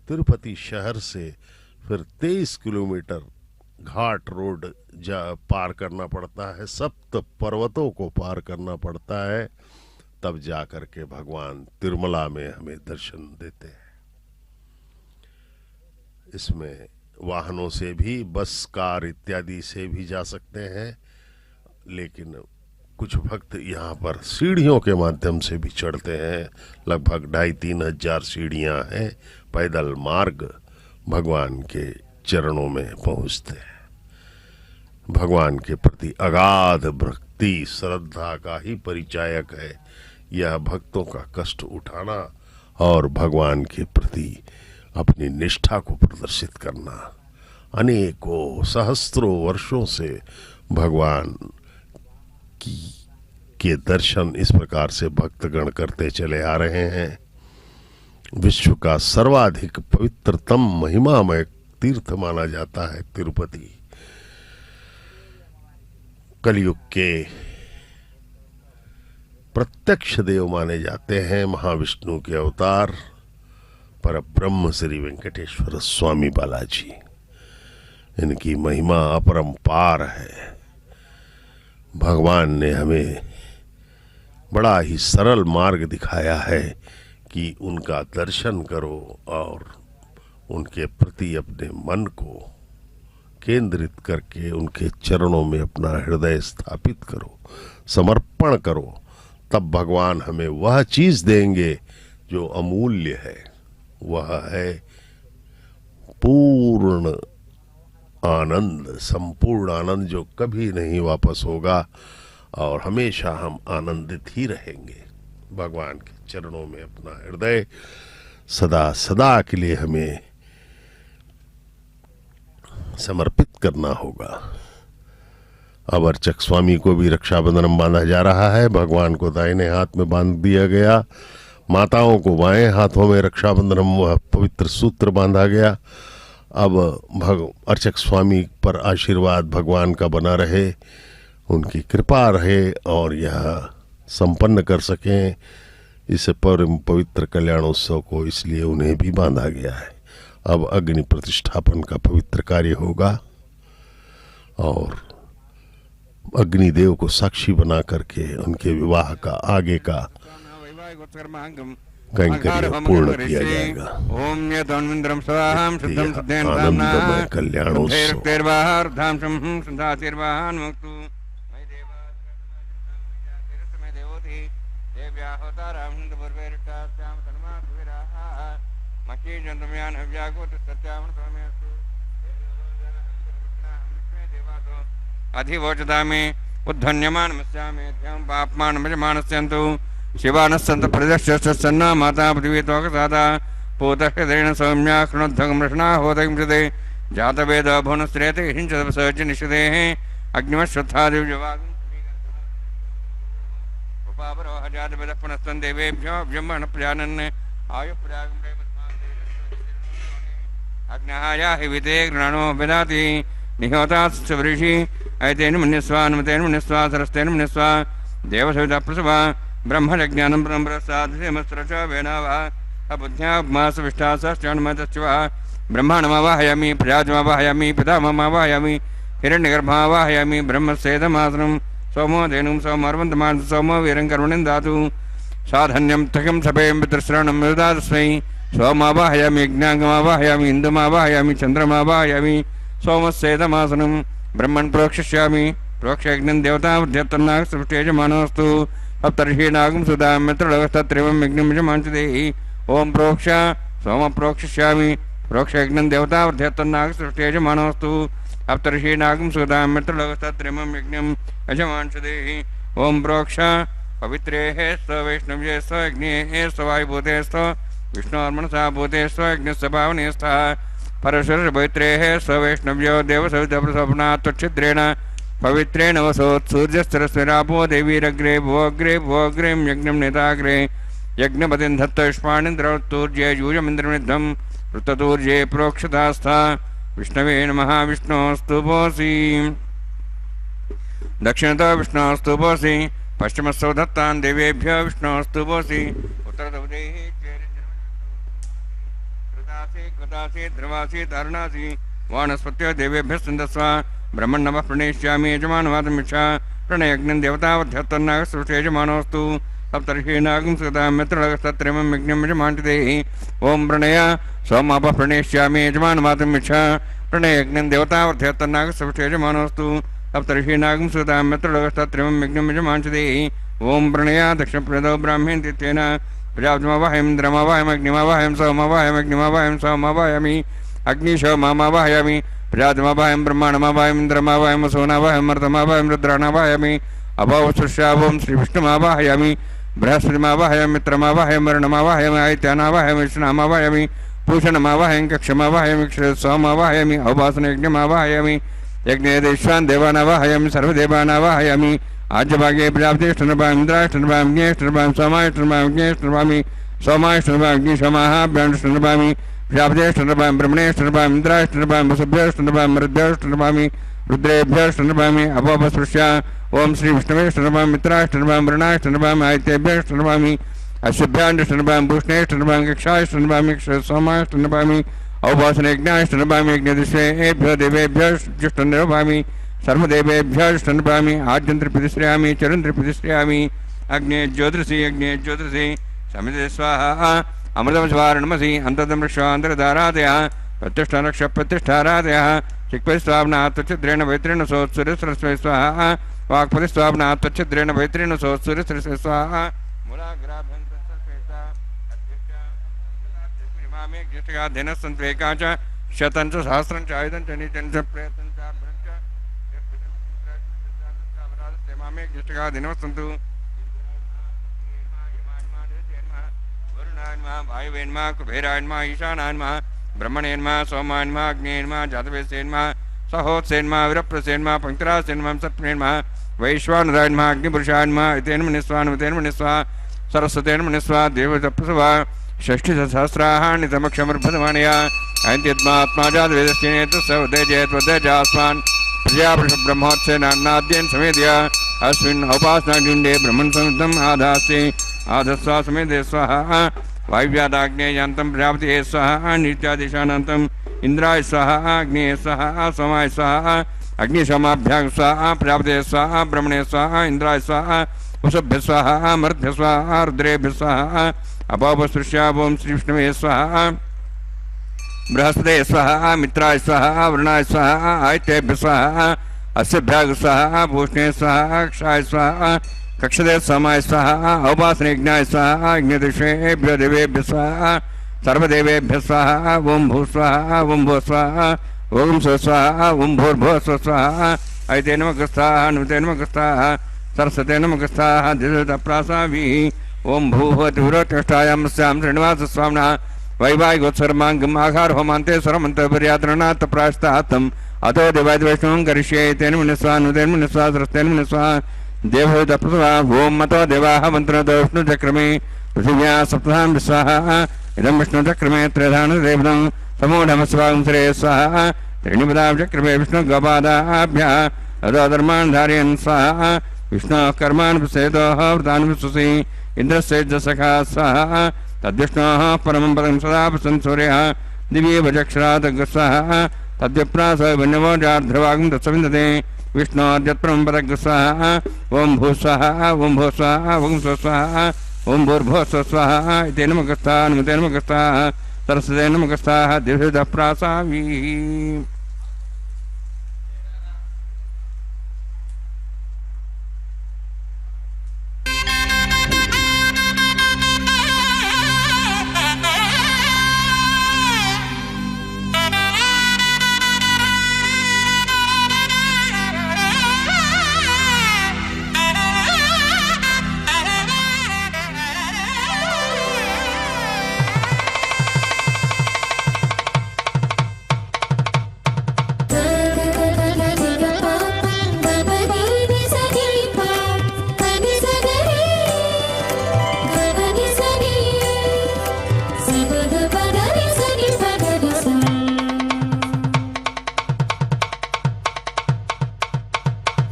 तिरुपति शहर से फिर 23 किलोमीटर घाट रोड पार करना पड़ता है, सप्त पर्वतों को पार करना पड़ता है, तब जाकर के भगवान तिरुमला में हमें दर्शन देते हैं। इसमें वाहनों से भी, बस, कार इत्यादि से भी जा सकते हैं, लेकिन कुछ भक्त यहाँ पर सीढ़ियों के माध्यम से भी चढ़ते हैं। लगभग 2,500-3 हजार सीढ़ियाँ हैं। पैदल मार्ग भगवान के चरणों में पहुँचते हैं। भगवान के प्रति अगाध भक्ति श्रद्धा का ही परिचायक है यह भक्तों का कष्ट उठाना और भगवान के प्रति अपनी निष्ठा को प्रदर्शित करना। अनेकों सहस्त्रों वर्षों से भगवान के दर्शन इस प्रकार से भक्तगण करते चले आ रहे हैं। विश्व का सर्वाधिक पवित्रतम महिमामय तीर्थ माना जाता है तिरुपति। कलयुग के प्रत्यक्ष देव माने जाते हैं महाविष्णु के अवतार पर ब्रह्म श्री वेंकटेश्वर स्वामी बालाजी। इनकी महिमा अपरंपार है। भगवान ने हमें बड़ा ही सरल मार्ग दिखाया है कि उनका दर्शन करो और उनके प्रति अपने मन को केंद्रित करके उनके चरणों में अपना हृदय स्थापित करो, समर्पण करो। तब भगवान हमें वह चीज देंगे जो अमूल्य है। वह है पूर्ण आनंद, संपूर्ण आनंद जो कभी नहीं वापस होगा और हमेशा हम आनंदित ही रहेंगे। भगवान के चरणों में अपना हृदय सदा सदा के लिए हमें समर्पित करना होगा। अब अर्चक स्वामी को भी रक्षाबंधन बांधा जा रहा है। भगवान को दाहिने हाथ में बांध दिया गया, माताओं को बाएं हाथों में रक्षाबंधन वह पवित्र सूत्र बांधा गया। अब अर्चक स्वामी पर आशीर्वाद भगवान का बना रहे, उनकी कृपा रहे और यह संपन्न कर सकें इस परम पवित्र कल्याणोत्सव को, इसलिए उन्हें भी बांधा गया है। अब अग्नि प्रतिष्ठापन का पवित्र कार्य होगा और अग्निदेव को साक्षी बना करके उनके विवाह का आगे का कैंकर्य पूर्ण किया जाएगा। ओम यद्वन्द्रम स्वाहाम शुद्धम सिद्धेन आनंदमय कल्याणोत्सव। अधिवोचदामि उद्धन्यमानमस्यामि त्यं पापमानमजमानस्यन्तु शिवानस्सन्त प्रदक्षसन्ना माता पृथिवी त्वकसादा पूतहृदयेन सौम्या कृणोद्धगमृष्णा होदगिंसदे जातवेदो भुवनस्त्रेते हिंसदपसर्ज निषदेः अग्निमश्वत्थादिव्यवागं उपावरोह जातवेदः पुनस्त्वं देवेभ्यो ब्रह्मण प्रजानन् आयुः अग्नहायाहि विते गृणाणो विदाति निहोतात्स वृषि ऐतेन मन्यस्वा अनुमतेन मन्यस्वा सरस्तेन मन्यस्वा देवसविता प्रसवा ब्रह्मज्ञानं ब्रह्मप्रसादमस्त्रच वेनावा अबुद्ध्यामासविष्टासश्चान्मतश्च ब्रह्माणमावाहयामि प्रजाजमावाहयामि पितामहमावाहयामि हिरण्यगर्भावाहयामि ब्रह्मस्येदमासनं सोमो धेनुं सोमर्वन्तमान् सोमो वीरं कर्मणिं दातु साधन्यं तकं सपेयं पितृश्रवणं मृदास्मै सोमावाहयामि यज्ञाङ्गमावाहयामि इन्दुमावाहयामि चन्द्रमावाहयामि सोमस्येदमासनं ब्रह्मन् प्रोक्षिष्यामि प्रोक्षयज्ञं देवतावध्यत्तन्नाग सृष्टेजमानोऽस्तु सप्तर्षीणागं सुदां मित्रलोकस्तत्रेवं यज्ञं यजमांसदेहि ओं प्रोक्ष सोम प्रोक्षिष्यामि प्रोक्षयज्ञं देवतावध्यत्तन्नाग सृष्टेजमानोऽस्तु सप्तर्षीणागं सुदां मित्रलोकस्तत्रेवं यज्ञं यजमांसदेहि ओं प्रोक्ष पवित्रेः स वैष्णव्ये स यज्ञे स वायुभूते स विष्णोर्मनसा भूते स यज्ञस्य पावने स्तः परशुरपवित्रेः स वैष्णव्यो देवसवितप्रसपना त्वच्छिद्रेण पवित्रेण वसोत्सूर्यस्तरस्विरापो देवीरग्रे भोग्रे भोग्रें यज्ञं नेताग्रे यज्ञपतिं धत्तष्पाणिन्द्रौत्तूर्ये यूयमिन्द्रनिद्धं वृत्ततूर्ये प्रोक्षतास्था विष्णवे नमः विष्णोस्तु पोसि दक्षिणतो विष्णोस्तु पोसि पश्चिमस्थो दत्तान् देवेभ्यो विष्णोस्तु पोसि उत्तरदौदेः कृतासि ध्रुवासि तारुणासि वानस्पत्यो देवेभ्यः सन्दस्वा ब्रह्मण्णवः प्रणेष्यामि यजमानवादमिच्छा प्रणयज्ञं देवतावध्यत्तन्नाग सृष्टेजमानोऽस्तु सप्तर्षीणागं सुतां मित्रलोकस्तत्रेवं यज्ञं यजमांसदेहि ओं प्रणय सोमापः प्रणेष्यामि यजमानवादमिच्छा प्रणयज्ञं देवतावध्यत्तन्नाग सृष्टेजमानोऽस्तु सप्तर्षीणागं सुतां मित्रलोकस्तत्रेवं यज्ञं यजमांसदेहि ओं प्रणय दक्षिणप्रदो ब्राह्मेण तीर्थेन प्रजापतिमावाहयं इन्द्रमावाहयम् अग्निमावाहयं सोममावाहयम् अग्निमावाहयं सोममावाहयामि अग्निशोमावाहयामि प्रजापतिमावाहयं ब्रह्माणमावाहयम् इन्द्रमावाहयं वसुनावाहयं मर्तमावाहयं रुद्राणावाहयामि अभवसृष्यावं श्रीविष्णुमावाहयामि बृहस्पतिमावाहयं मित्रमावाहयं वरुणमावाहयामि आदित्यानावाहयामि विष्णुनामावाहयामि पूषणमावाहयं कक्षमावाहयामि सोममावाहयामि अवभासनयज्ञमावाहयामि यज्ञे देशान् देवानावाहयामि सर्वदेवानावाहयामि आज्यभागे प्रजापतिष्ठनभाम् इन्द्राष्टनभाम् ज्ञेष्ठनभाम् सोमाष्टनभाम् ज्ञेष्ठनभामि सोमाष्टनभाम् अग्निशमाहाभ्याण्ष्टनभामि प्रजापतिष्ठनभाम् ब्रह्मणेष्ठनभाम् इन्द्राष्टनभाम् वसुभ्यष्टनभाम् मरुद्भ्यष्टनभामि रुद्रेभ्यष्टनभामि अभवस्पृश्य ओं श्रीविष्णवेष्टनभाम् मित्राष्टनभाम् वरुणाष्टनभाम् आदित्येभ्यष्टनभामि अश्वभ्याण्ष्टनभाम् भूष्णेष्टनभाम् कक्षाष्टनभामि सोमाष्टनभामि अवभासनयज्ञाष्टनभामि यज्ञदिश्वेभ्यो देवेभ्यष्टनभामि सर्वदेवेभ्यष्टनभामि आद्यन्त्रिप्रतिश्रयामि चरन्त्रिप्रतिश्रयामि अग्ने ज्योतिषि समिते स्वाहा अमृतमस्वारणमसि अन्तर्दमृक्षान्तरधारादयः प्रतिष्ठारक्षप्रतिष्ठारादयः चिक्पतिस्वाप्ना त्वच्छिद्रेण वैत्रेण सोत्सुरसरस्वै स्वाहा वाक्पतिस्वाप्ना त्वच्छिद्रेण वैत्रेण सोत्सुरसरस्वै स्वाहा मूलाग्राभ्यन्तर्षेष्टामेज्येष्ठगाध्यनस्सन्त्वेका च शतं च सहस्रं च आयुधं च नीचं च प्रयत्नं च ज्येष्ठगाधिनवस्तु वरुणान्मा वायुवेन्मा कुबेरान्मा ईशानान्मा ब्रह्मणेन्मा सोमान्मा अग्नेन्मा जातवेसेन्मा सहोत्सेन्मा वीरप्रसेन्मा पंक्तिरासेन्मा सत्मेन्मा वैश्वानरान्मा अग्निपुरुषान्मा इतेन मनिस्वानुतेन मनिस्वा सरस्वतेन मनिस्वा देवतप्रसवा षष्ठिसहस्राणि समक्षमर्भदमानया ऐन्त्यद्मात्मा जातवेदस्येनेतुसवदेजेत्वदेजास्मान् प्रजापतिब्रह्मोत्सेनान्नाद्येन समेध्य अस्मिन् औपासनाजुण्डे ब्रह्मन् समिद्धम् आधास्ते आधस्वा समेधे स्वाहा वायुव्यादाग्नेयान्तं प्रजापतिः स्वाहा नित्यादिशानान्तम् इन्द्राय स्वाहा अग्नेय स्वाहा सोमाय स्वाहा अग्निशोमाभ्यां स्वाहा प्रजापतिः स्वाहा ब्रह्मणे स्वाहा इन्द्राय स्वाहा वसुभ्यः स्वाहा मरुद्भ्यः स्वाहा रुद्रेभ्यः स्वाहा अपापस्पृश्या ओं श्रीविष्णवे स्वाहा बृहस्पते स्वाहा मित्राय स्वाहा वरुणाय स्वाहा आदित्येभ्यः स्वाहा अस्यभ्याग स्वाहा भूषणे स्वाहा क्षाय स्वाहा कक्षदे सोमाय स्वाहा औपासनयज्ञाय स्वाहा यज्ञदिशेभ्यो देवेभ्यः स्वाहा सर्वदेवेभ्यः स्वाहा ओं भू स्वाहा ओं भो स्वाहा ओं स्व स्वाहा ओं भूर्भुवः स्व स्वाहा ऐते नमः स्वाहा नुते नमः स्वाहा सरस्वते नमः स्वाहा दिशतप्रासाभिः ओं भूः तिरोतिष्ठायां स्यां श्रीनिवासस्वामिनः वैवाहिकोत्सर्माङ्गम् आहारहोमान्ते स्वरमन्तपर्यात्रणात् प्राश्तात्तम् अतो देवादिवैष्णवं करिष्ये तेन मुनिस्वा नुतेन मुनिस्वा सरस्तेन मुनिस्वा देवोदप्रसवा ओं मतो देवाः मन्त्रतो विष्णुचक्रमे पृथिव्या सप्तधां स्वाहा इदं विष्णुचक्रमे त्रयधानदेवनं समूढमस्वां श्रे स्वाहा त्रीणिपदां चक्रमे विष्णुगोपादाभ्यः अतो धर्मान् धारयन् स्वाहा विष्णोः कर्मान् प्रसेतोः व्रतान् विश्वसि इन्द्रस्य सखा स्वाहा तद्विष्णोः परमं पदं सदा प्रसन् सूर्यः दिव्ये भजक्षरात् स्वाहा तद्विप्रास विन्नवोजार्ध्रवागं तत्सविन्दते विष्णोर्यत्परं पदग्स्वाहा ओं भूस्वाहा ओं भूस्वाहा ओं स्वस्वाहा ओं भूर्भुवस्वस्वाहा इति नमकस्ताः नमते नमकस्ताः सरस्वते नमकस्ताः दिव्यतः प्रासामि।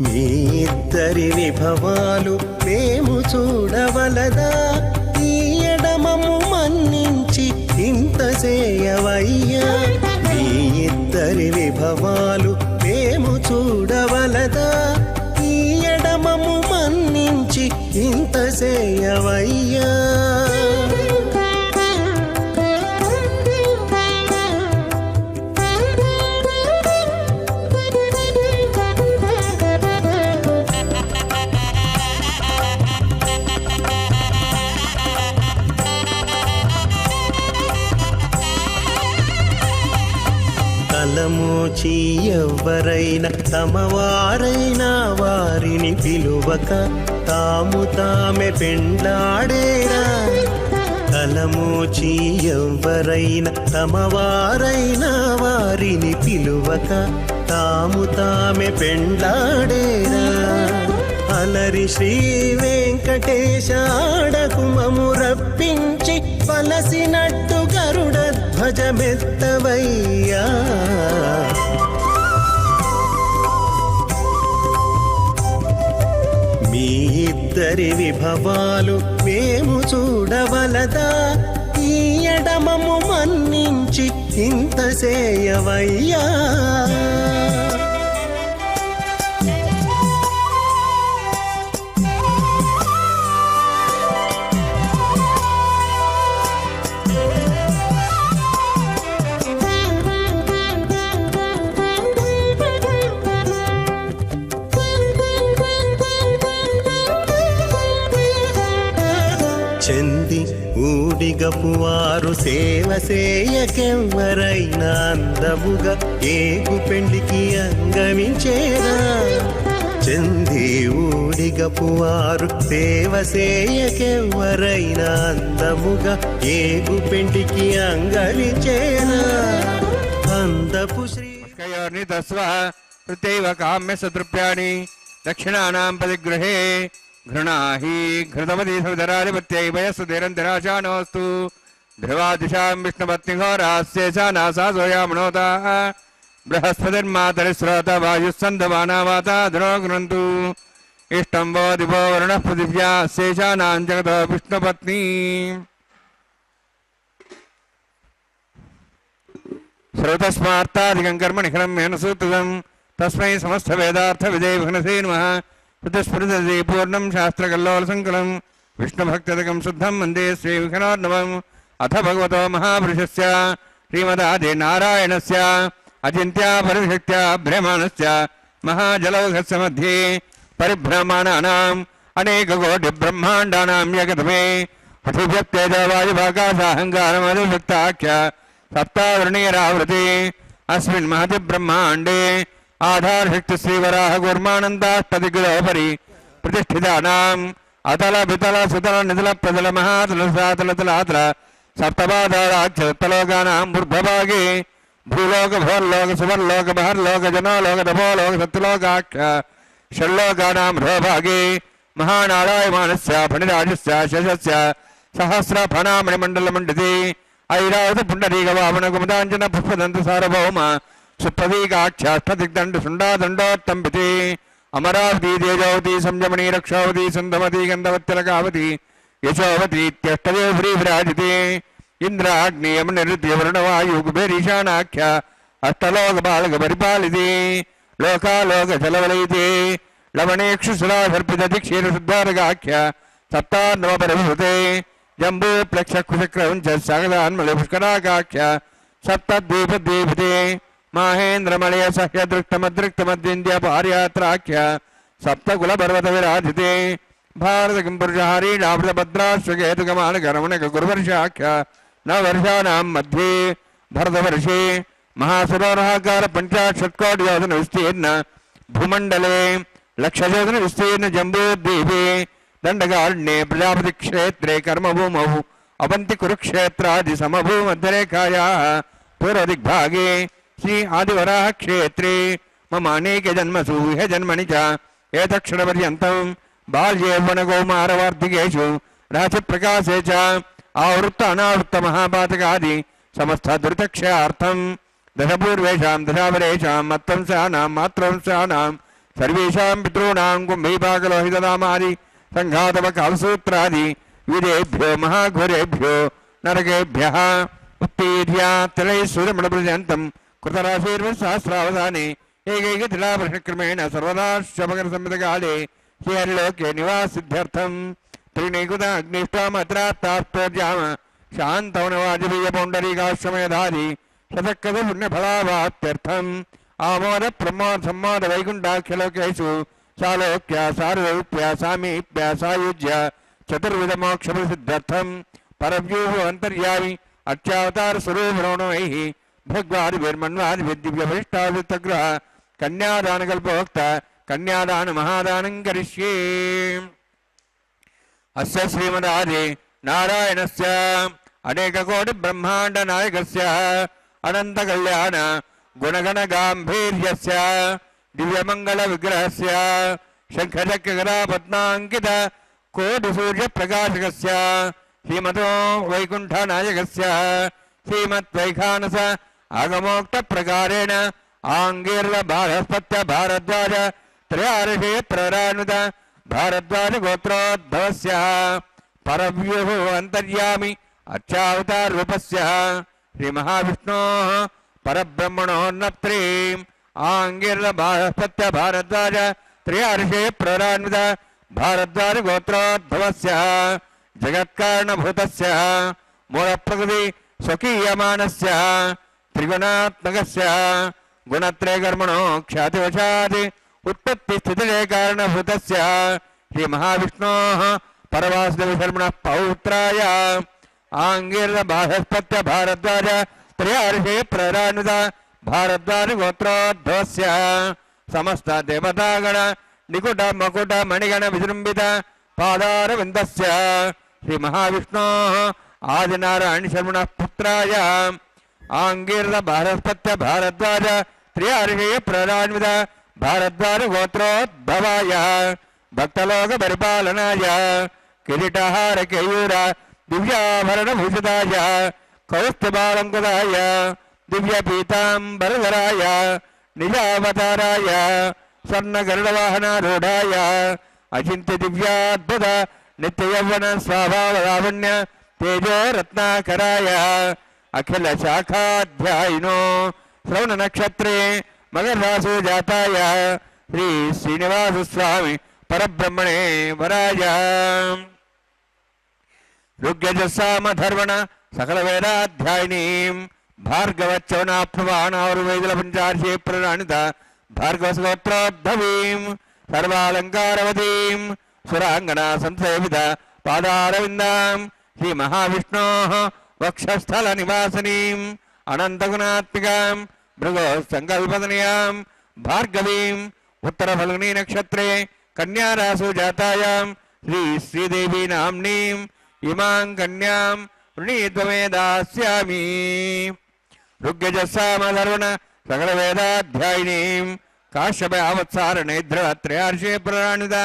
మీ ఇద్దరి విభవాలు మేము చూడవలదా ఈ ఎడమము మన్నించి ఇంత చేయవయ్యా మీ ఇద్దరి విభవాలు మేము చూడవలదా ఈ ఎడమము మన్నించి ఇంత చేయవయ్యా తలమోచి ఎవ్వరైనా తమవారైనా వారిని పిలువక తాము తామె పెండ్లాడేరా తలమోచి ఎవ్వరైనా తమవారైనా వారిని పిలువక తాము తామె పెండ్లాడేరా అలరి శ్రీ వెంకటేశ ఆడకుమము రప్పించి పలసినట్టు గరుడ ధ్వజమెత్తవయ్యా మీ ఇద్దరి విభవాలు మేము చూడవలదా ఈ ఎడమము మన్నించి ఇంత చేయవయ్యా చెంది ఊడిగపువారు సేవ సేయకెవ్వరైనా అందముగా ఏగు పెండికి అంగమించేరా చెంది ఊడిగపువారు సేవ సేయకెవ్వరైనా అందముగా ఏగు పెండికి అంగమించేరా అందపు శ్రీ तस्व काम्य सदृप्याणि दक्षिणानां परिगृहे घृणाहि घृतमती सविधराधिपत्यै वयस्सुधीरन्तिराशानोऽस्तु ध्रुवादिशां विष्णुपत्निघोरास्येषा सोयामनोताः बृहस्पतिर्मातरिस्रोत वायुस्सन्धमाना वाता धनो गृह्णन्तु इष्टं वो दिवो वरुणः पृथिव्या शेषानां जगतो विष्णुपत्नी श्रोतस्मार्ताधिकं कर्म निखिलं येन सूत्रितं तस्मै समस्तवेदार्थविदे विघ्नसे नमः प्रतिस्फुरति पूर्णं शास्त्रकल्लोलसङ्कलं विष्णुभक्त्यधिकं शुद्धं वन्दे श्रीविघ्नोर्णवम् अथ भगवतो महापुरुषस्य श्रीमदादिनारायणस्य अचिन्त्या परिशक्त्या भ्रमाणस्य महाजलौघस्य मध्ये परिभ्रमाणानाम् अनेककोटिब्रह्माण्डानां यगतमे पृथिव्यप्तेजवायुभागासाहङ्कारमधिभक्ताख्य सप्तावर्णीयरावृते अस्मिन् महति ब्रह्माण्डे आधारशक्ति श्रीवराह कूर्मानन्दाष्टदिग्गजोपरि प्रतिष्ठितानाम् अतल वितल सुतल नितल प्रतल महातल सातल तलातल सप्तपादाक्षलोकानां ऊर्ध्वभागे भूलोक भुवर्लोक सुवर्लोक बहर्लोक जनोलोक तपोलोक सत्यलोकाख्य षण्लोकानां अधोभागे महानारायमानस्य फणिराजस्य शेषस्य सहस्रफणामणिमण्डलमण्डिते ऐरावत पुण्डरीकवामन कुमुदाञ्जन पुष्पदन्त सार्वभौम सुप्रतीकाख्याष्टदिग्दण्ड शुण्डादण्डोत्तम्बिते अमरावती तेजोवती संयमनी रक्षावती सन्धमती गन्धवत्यलकावती यशोवती इत्यष्टदेव विराजिते इंद्राग्नियमनिरुद्यवर्णवायु कुबेरीशानाख्य अष्टलोकपालक परिपालिते लोकालोकजलवलयिते लवणेक्षुसुराधर्पितधिक्षीरशुद्धारकाख्य सप्तान्नवपरिभूते जम्बूप्लक्षकुशक्रवञ्च सागदान्मलपुष्कराकाख्य सप्तद्वीपद्वीपते माहेन्द्रमलय सह्यदृष्टमदृष्टमद्विन्द्यपार्यात्राख्य सप्तकुलपर्वतविराजिते भारतकिंपुरुषहारीणाभृतभद्राश्वकेतुकमानकरमणकगुरुवर्षाख्य नववर्षाणां मध्ये भरतवर्षे महासुरोरहाकार पंचाशत्कोटियोजन विस्तीर्ण भूमंडले लक्षयोजन विस्तीर्ण जम्बूद्वीपे दंडकारण्ये प्रजापति क्षेत्रे कर्मभूमौ अवंति कुरुक्षेत्रादि समभूमध्यरेखायाः पूर्वदिग्भागे श्री आदिवराह क्षेत्रे मम अनेक जन्मसु ह्य जन्मनि च एतक्षणपर्यन्तं बाल्ये यौवनकौमारवार्धिकेषु राशिप्रकाशे च आवृत्त अनावृत्त महापातकादि समस्त दुरितक्षयार्थं दशपूर्वेषां दशावरेषां मत्वंशानां मातृवंशानां सर्वेषां पितॄणां कुम्भीपाकलोहितनामादि संघातवकालसूत्रादि विदेभ्यो महाघोरेभ्यो नरकेभ्यः उत्तीर्य तिलैः सूर्यमण्डलपर्यन्तं कृतराशिर्वसहस्रावधाने एकैकतिलावर्षक्रमेण सर्वदा शमकरसंहितकाले श्रीहरिलोके निवासिद्ध्यर्थं त्रिणीकृताग्निष्टामत्रात्तास्तोर्जाम शान्तवनवाजपेयपौण्डरीकाश्वमेधादि शतक्रतुपुण्यफलावाप्त्यर्थम् आमोद प्रमोद सम्मोद वैकुण्ठाख्यलोकेषु सालोक्य सारूप्य सामीप्य सायुज्य चतुर्विधमोक्षप्रसिद्धर्थम् परव्यूह अन्तर्यामि अक्षावतार स्वरूपरोणैः भृग्वादिभिर्मन्वादिभिर्दिव्यभीष्टादितग्रह कन्यादानकल्पोक्त कन्यादान महादानं करिष्ये। अस्य श्रीमदादि नारायणस्य अनेककोटि ब्रह्मांड नायकस्य अनंत कल्याण गुणगण गांभीर्यस्य दिव्यमंगल विग्रहस्य शंखचक्रगदा पद्मांकित कोटि सूर्य प्रकाशकस्य श्रीमतो वैकुंठ नायकस्य श्रीमद्वैखानस आगमोक्त प्रकारेण आंगीर्ल भारस्पत्य भारद्वाज त्रयार्षे प्ररानुत भारद्वाज गोत्रोद्भवस्य परव्यूह अंतर्यामि अर्चावतार रूपस्य श्री महाविष्णोः परब्रह्मणोन्नत्रीम् आंगीर्ल भारस्पत्य भारद्वाज त्रयार्षे प्ररानुत भारद्वाज गोत्रोद्भवस्य जगत्कारणभूतस्य मूलप्रकृति स्वकीयमानस्य त्रिगुणात्मकस्य गुणत्रय कर्मणो ख्यातिवशात् उत्पत्ति स्थितिरे कारणभूतस्य श्री महाविष्णोः परवासुदेवशर्मणः पौत्राय आंगीर्ल बाहस्पत्य भारद्वाज त्रयार्षे प्ररानुत भारद्वाज गोत्रोद्भवस्य समस्त देवतागण निकुट मकुट मणिगण विजृंभित पादारविन्दस्य श्री महाविष्णोः आदिनारायण शर्मणः पुत्राय आंगीर्ल बाहस्पत्य भारद्वाज त्रयार्षे प्ररान्वित भारद्वाज गोत्रोद्भवाय भक्तलोक परिपालनाय किरीटहार केयूर दिव्याभरण भूषिताय कौस्तुभालंकृताय दिव्य पीतांबरधराय निजावताराय स्वर्ण गरुडवाहनारूढ़ाय अचिंत्य दिव्याद्भुत नित्य यौवन स्वभाव लावण्य तेजो रत्नाकराय अखिल शाखाध्यायिनो श्रवण नक्षत्रे मगर रासु जाताय श्री श्रीनिवास स्वामी परब्रह्मणे वराय ऋग्यजसाम धर्वण सकल वेदाध्यायिनीं भार्गवच्चवनाप्नुवान् आयुर्वेदल पंचार्षे प्रराणित भार्गवस्गोत्रोद्धवीं सर्वालंकारवतीं सुरांगना संसेवित पादारविन्दां श्री महाविष्णोः वक्षस्थल निवासिनीं अनंतगुणात्मिकां भृगो संकल्पतनयां भार्गवीं उत्तर फल्गुनी नक्षत्रे कन्या रासु जातायां श्री श्रीदेवी नाम्नीं इमां कन्यां ऋणीत्वमे दास्यामि ऋग्यजस्सामधर्वण सकलवेदाध्यायिनीं काश्यपयावत्सारणेद्रत्रयार्षे प्रराणिता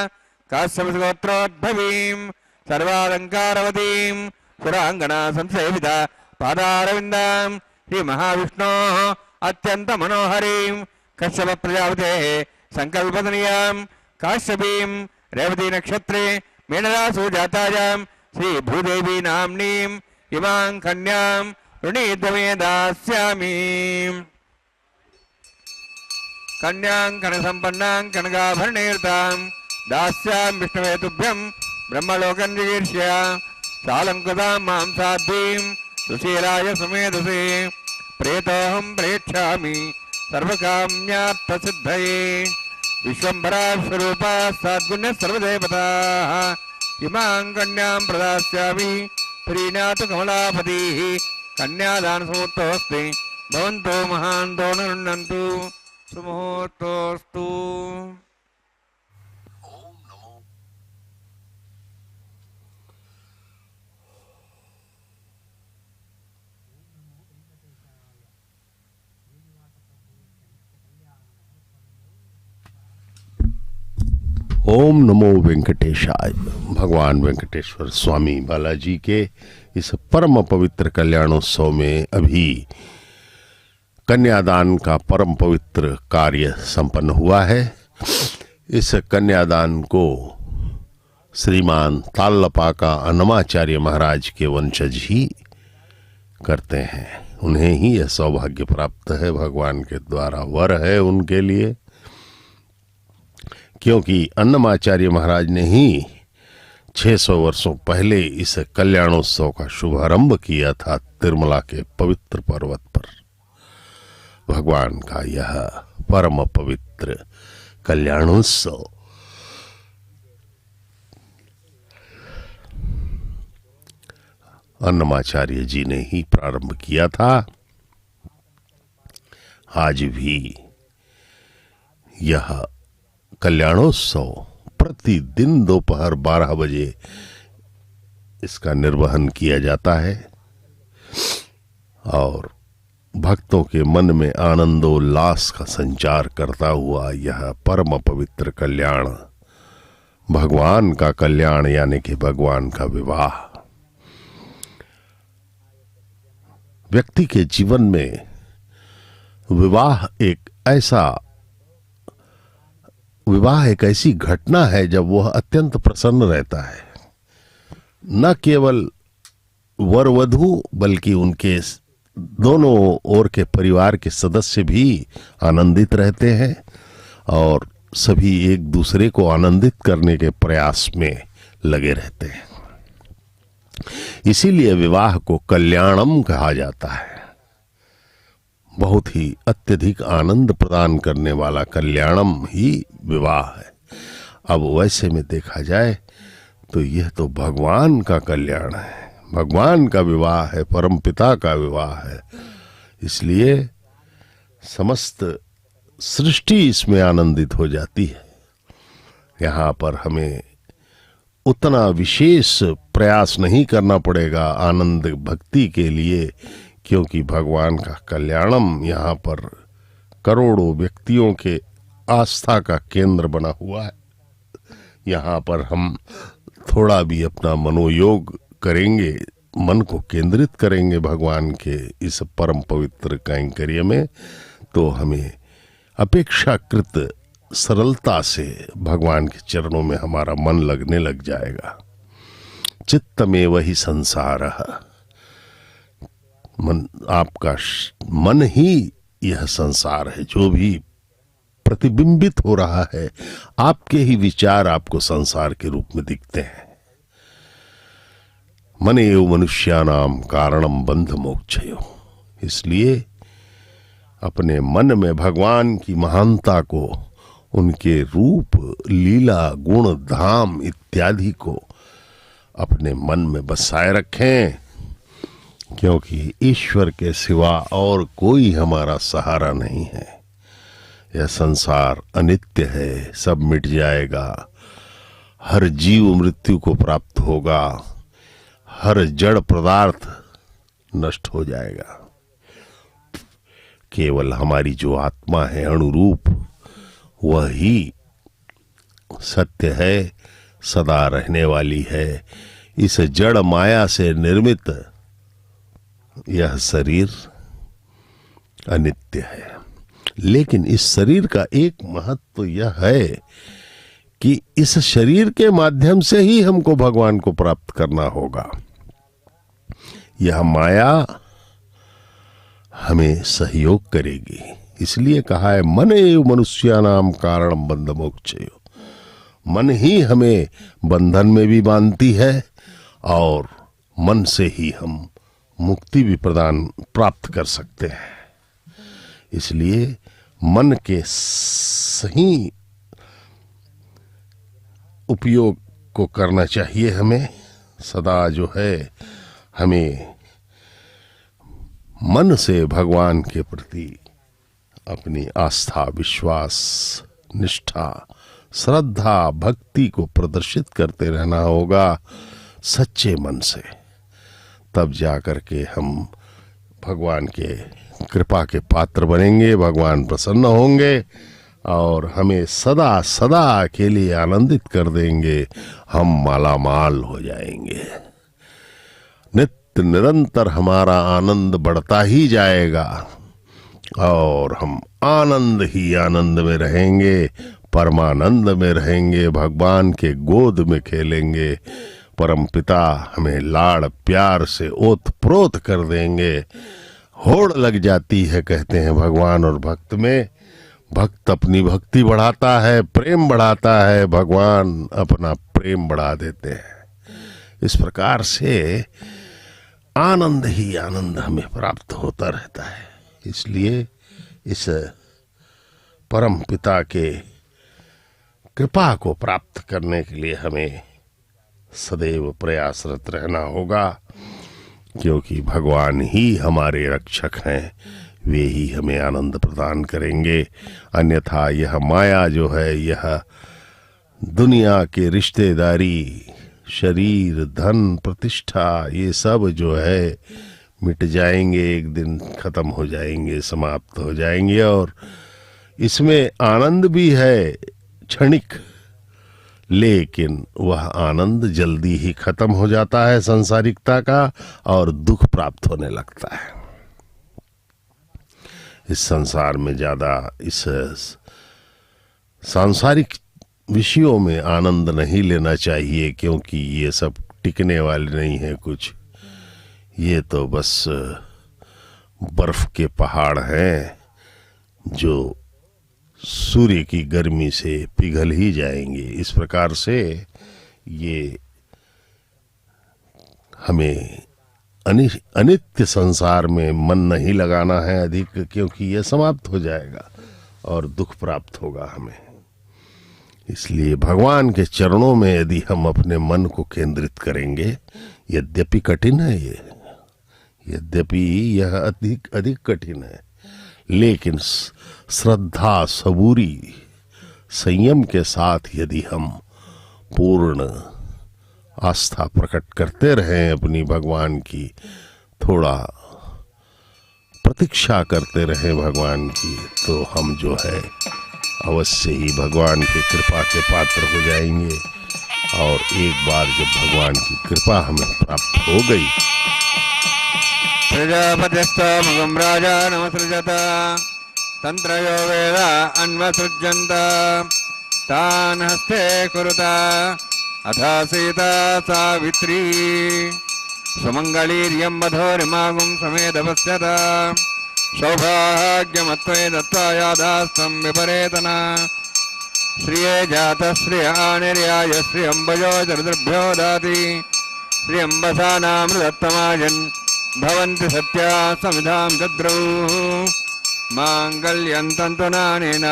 काश्यपगोत्रोद्भवीं सर्वालङ्कारवतीं सुराङ्गना संसेविता पादारविन्दां श्रीमहाविष्णोः अत्यन्तमनोहरीं कश्यपप्रजापतेः सङ्कल्पतनीयां काश्यपीं रेवती नक्षत्रे मेनदासु जातायां श्रीभूदेवी नाम्नीं इमां कन्यां ऋणीत्वमे दास्यामि कन्यां कनकसम्पन्नां कनकाभरणैर्तां दास्यामि विष्णवे तुभ्यं ब्रह्मलोकं जिगीर्ष्य सालङ्कृतां मां साध्वीं सुशीलाय समेधसे प्रेतोऽहं प्रेक्षामि सर्वकाम्यार्थसिद्धये विश्वम्भरा स्वरूपा सद्गुण्यः सर्वदेवताः इमां कन्यां प्रदास्यामि प्रीणातु कमलापतिः कन्यादानसमुहूर्तोऽस्ति भवन्तो महान्तो न गृह्णन्तु सुमुहूर्तोऽस्तु। ओम नमो वेंकटेशाय। भगवान वेंकटेश्वर स्वामी बालाजी के इस परम पवित्र कल्याणोत्सव में अभी कन्यादान का परम पवित्र कार्य संपन्न हुआ है। इस कन्यादान को श्रीमान तालपाका अन्नमाचार्य महाराज के वंशज ही करते हैं। उन्हें ही यह सौभाग्य प्राप्त है, भगवान के द्वारा वर है उनके लिए, क्योंकि अन्नमाचार्य महाराज ने ही 600 वर्षों पहले इस कल्याणोत्सव का शुभारंभ किया था तिरुमला के पवित्र पर्वत पर। भगवान का यह परम पवित्र कल्याणोत्सव अन्नमाचार्य जी ने ही प्रारंभ किया था। आज भी यह कल्याणोत्सव प्रतिदिन दोपहर 12 बजे इसका निर्वहन किया जाता है और भक्तों के मन में आनंदोल्लास का संचार करता हुआ यह परम पवित्र कल्याण, भगवान का कल्याण यानी कि भगवान का विवाह, व्यक्ति के जीवन में विवाह एक ऐसी घटना है जब वह अत्यंत प्रसन्न रहता है। न केवल वर वधू बल्कि उनके दोनों ओर के परिवार के सदस्य भी आनंदित रहते हैं और सभी एक दूसरे को आनंदित करने के प्रयास में लगे रहते हैं। इसीलिए विवाह को कल्याणम कहा जाता है। बहुत ही अत्यधिक आनंद प्रदान करने वाला कल्याणम ही विवाह है। अब वैसे में देखा जाए तो यह तो भगवान का कल्याण है, भगवान का विवाह है, परमपिता का विवाह है। इसलिए समस्त सृष्टि इसमें आनंदित हो जाती है। यहाँ पर हमें उतना विशेष प्रयास नहीं करना पड़ेगा आनंद भक्ति के लिए, क्योंकि भगवान का कल्याणम यहाँ पर करोड़ों व्यक्तियों के आस्था का केंद्र बना हुआ है। यहाँ पर हम थोड़ा भी अपना मनोयोग करेंगे, मन को केंद्रित करेंगे भगवान के इस परम पवित्र कैंकर्य में, तो हमें अपेक्षाकृत सरलता से भगवान के चरणों में हमारा मन लगने लग जाएगा। चित्तमेव हि संसारः, मन, आपका मन ही यह संसार है। जो भी प्रतिबिंबित हो रहा है, आपके ही विचार आपको संसार के रूप में दिखते हैं। मन एव मनुष्यानाम कारणम बंध मोक्षयो। इसलिए अपने मन में भगवान की महानता को, उनके रूप, लीला, गुण, धाम इत्यादि को अपने मन में बसाए रखें, क्योंकि ईश्वर के सिवा और कोई हमारा सहारा नहीं है। यह संसार अनित्य है, सब मिट जाएगा। हर जीव मृत्यु को प्राप्त होगा, हर जड़ पदार्थ नष्ट हो जाएगा। केवल हमारी जो आत्मा है अणुरूप, वही सत्य है, सदा रहने वाली है। इस जड़ माया से निर्मित यह शरीर अनित्य है। लेकिन इस शरीर का एक महत्व यह है कि इस शरीर के माध्यम से ही हमको भगवान को प्राप्त करना होगा। यह माया हमें सहयोग करेगी। इसलिए कहा है मन एव मनुष्यानाम कारणम बंध मोक्षयो। मन ही हमें बंधन में भी बांधती है और मन से ही हम मुक्ति भी प्राप्त कर सकते हैं। इसलिए मन के सही उपयोग को करना चाहिए हमें। सदा जो है हमें मन से भगवान के प्रति अपनी आस्था, विश्वास, निष्ठा, श्रद्धा, भक्ति को प्रदर्शित करते रहना होगा सच्चे मन से। तब जाकर के हम भगवान के कृपा के पात्र बनेंगे, भगवान प्रसन्न होंगे और हमें सदा सदा के लिए आनंदित कर देंगे। हम मालामाल हो जाएंगे। नित्य निरंतर हमारा आनंद बढ़ता ही जाएगा और हम आनंद ही आनंद में रहेंगे, परमानंद में रहेंगे, भगवान के गोद में खेलेंगे। परम पिता हमें लाड़ प्यार से ओत प्रोत कर देंगे। होड़ लग जाती है, कहते हैं भगवान और भक्त में। भक्त अपनी भक्ति बढ़ाता है, प्रेम बढ़ाता है, भगवान अपना प्रेम बढ़ा देते हैं। इस प्रकार से आनंद ही आनंद हमें प्राप्त होता रहता है। इसलिए इस परम पिता के कृपा को प्राप्त करने के लिए हमें सदैव प्रयासरत रहना होगा, क्योंकि भगवान ही हमारे रक्षक हैं। वे ही हमें आनंद प्रदान करेंगे। अन्यथा यह माया जो है, यह दुनिया के रिश्तेदारी, शरीर, धन, प्रतिष्ठा, ये सब जो है मिट जाएंगे, एक दिन खत्म हो जाएंगे, समाप्त हो जाएंगे। और इसमें आनंद भी है क्षणिक, लेकिन वह आनंद जल्दी ही खत्म हो जाता है संसारिकता का, और दुख प्राप्त होने लगता है। इस संसार में ज्यादा इस सांसारिक विषयों में आनंद नहीं लेना चाहिए, क्योंकि ये सब टिकने वाले नहीं है कुछ। ये तो बस बर्फ के पहाड़ हैं जो सूर्य की गर्मी से पिघल ही जाएंगे। इस प्रकार से ये हमें अनित्य संसार में मन नहीं लगाना है अधिक, क्योंकि यह समाप्त हो जाएगा और दुख प्राप्त होगा हमें। इसलिए भगवान के चरणों में यदि हम अपने मन को केंद्रित करेंगे, यद्यपि कठिन है ये, यद्यपि यह अधिक कठिन है, लेकिन श्रद्धा, सबूरी, संयम के साथ यदि हम पूर्ण आस्था प्रकट करते रहें अपनी भगवान की, थोड़ा प्रतीक्षा करते रहें भगवान की, तो हम जो है अवश्य ही भगवान की कृपा के पात्र हो जाएंगे। और एक बार जब भगवान की कृपा हमें प्राप्त हो गई, प्रजापतिस्तमगं राजा नमसृजत तंत्रयो वेदा अन्वसृजन्त तान् हस्ते कुरुता अथा सीता सावित्री सुमंगलीर्यं वधूरिमागुं समेधपश्यत सौभाग्यमत्वे दत्त्वा यादास्तं विपरेतना श्रिये जातः श्रियानिर्याय श्रियंबजो जरदृभ्यो दाति श्रियंबसानामृतत्तमाजन् भवन्ति सत्या समिधां दद्रौ माङ्गल्यं तन्तुनानेन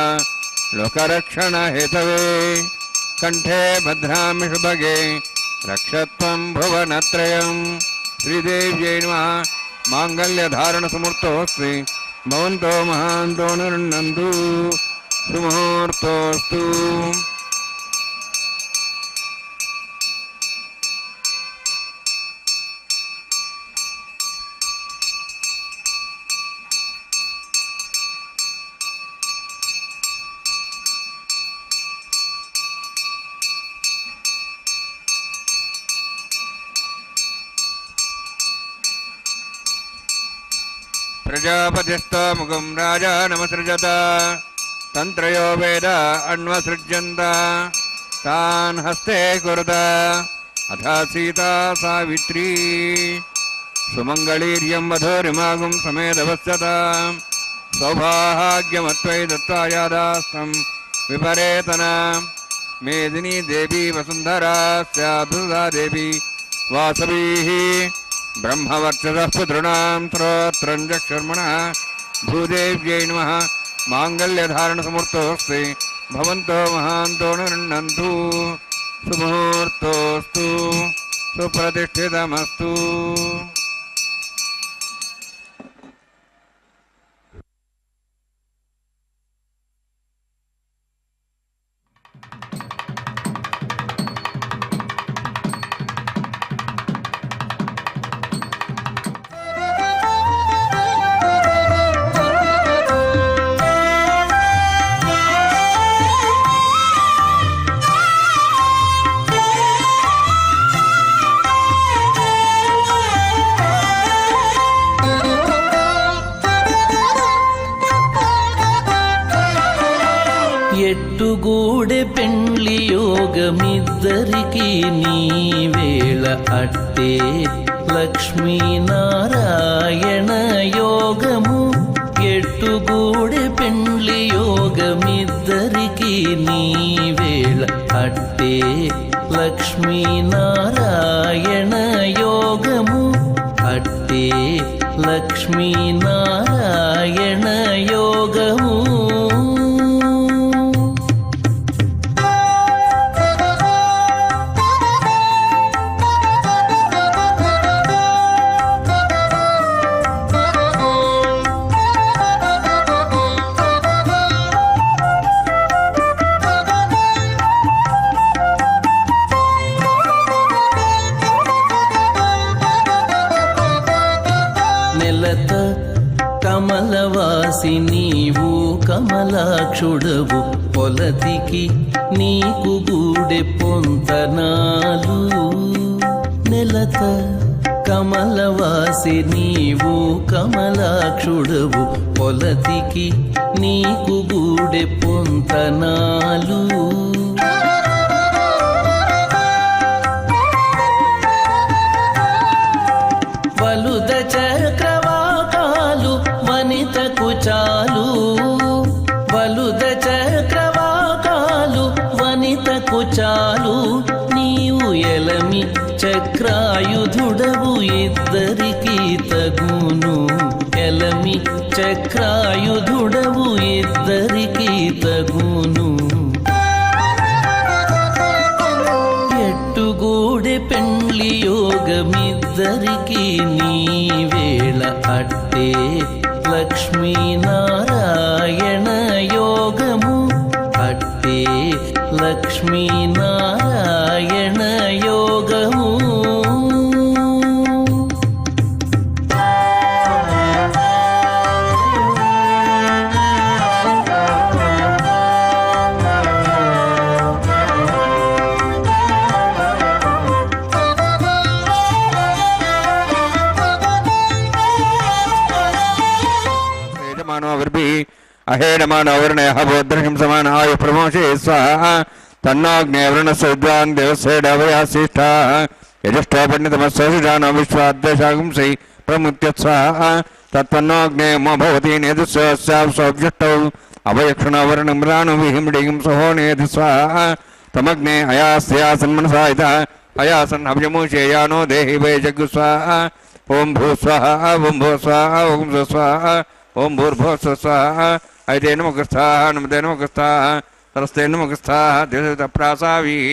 लोकरक्षण हेतवे कंठे भद्रामि शुभगे रक्षत्वं भुवनत्रयं श्रीदेव्यै नमः। मांगल्य धारण समूर्तोऽस्ति भवन्तो महान्तो निर्णन्तु सुमुहूर्तोऽस्तु। प्रजापतिस्तमुखं राजानमसृजत तन्त्रयो वेद अन्वसृज्यन्त तान् हस्ते कुरुत अथ सीता सावित्री सुमङ्गलीर्यं वधूरिमागुं समेधवस्यतां सौभाग्यमत्वै दत्त्वा यादास्तं विपरेतना मेदिनी देवी वसुन्धरा स्यादुदा देवी वासवीः ब्रह्मवर्चसः पुतॄणां स्तोत्रं जक्षर्मणः भूदेव्यै नमः माङ्गल्यधारणसमूर्तोऽस्ति भवन्तो महान्तो नृण्णन्तु सुमुहूर्तोऽस्तु सुप्रतिष्ठितमस्तु। ఎట్టుగూడె పెండ్లి యోగమిద్దరికి నీవేళ అట్టే లక్ష్మీనారాయణ యోగము ఎట్టుగూడె పెండ్లి యోగమిద్దరికి నీవేళ అట్టే లక్ష్మీనారాయణ యోగము అట్టే లక్ష్మీనారాయణ యోగము కమలవాసి నీవు కమలాక్షుడవు పొలతికి నీకు గూడె పొంతనాలు నెలత కమలవాసి నీవు కమలాక్షుడవు పొలతికి నీకు గూడె పొంతనాలు వలుద చక్రవాకాలు వనితకు చాలు వలుద చక్రవాకాలు వనితకు చాలు నీవు ఎలమి చక్రాయుధుడవు ఇద్దరికి తగును ఎలమి చక్రాయుధుడవు ఇద్దరికి తగును ఎట్టుగూడె పెండ్లి యోగమిద్దరికి నీవేళ అట్టే లక్ష్మీనారాయణ యోగము అట్టే లక్ష్మీనారాయణ యోగము अहेडमानवर्णयः बोद्धर्हिं समान आयु प्रमोषे स्वाहा तन्नाग्नेवृणस्य विद्वान् देवस्येडवयासिष्ठाः यजुष्ठो पण्डितमस्वसिजानो विश्वाद्देशागुंसै प्रमुत्यत्स्वाहा तत्तन्नाग्नेयमो भवति नेदुस्याः सौभ्यष्टौ अभयक्षणवर्णं राणुविहिमडिं सहोनेति स्वाहा तमग्ने अयास्यासन्मनसायितः अयासन् अभ्यमुषेयानो देहि वै जग्गु स्वाहा ओं भू स्वाहा ओं भू स्वाहा ओं भू स्वाहा ओं भूर्भुवः स्वाहा ऐते नमोऽस्ताः नमते नमोऽस्ताः सरस्ते नमोऽस्ताः देवताप्रासाविः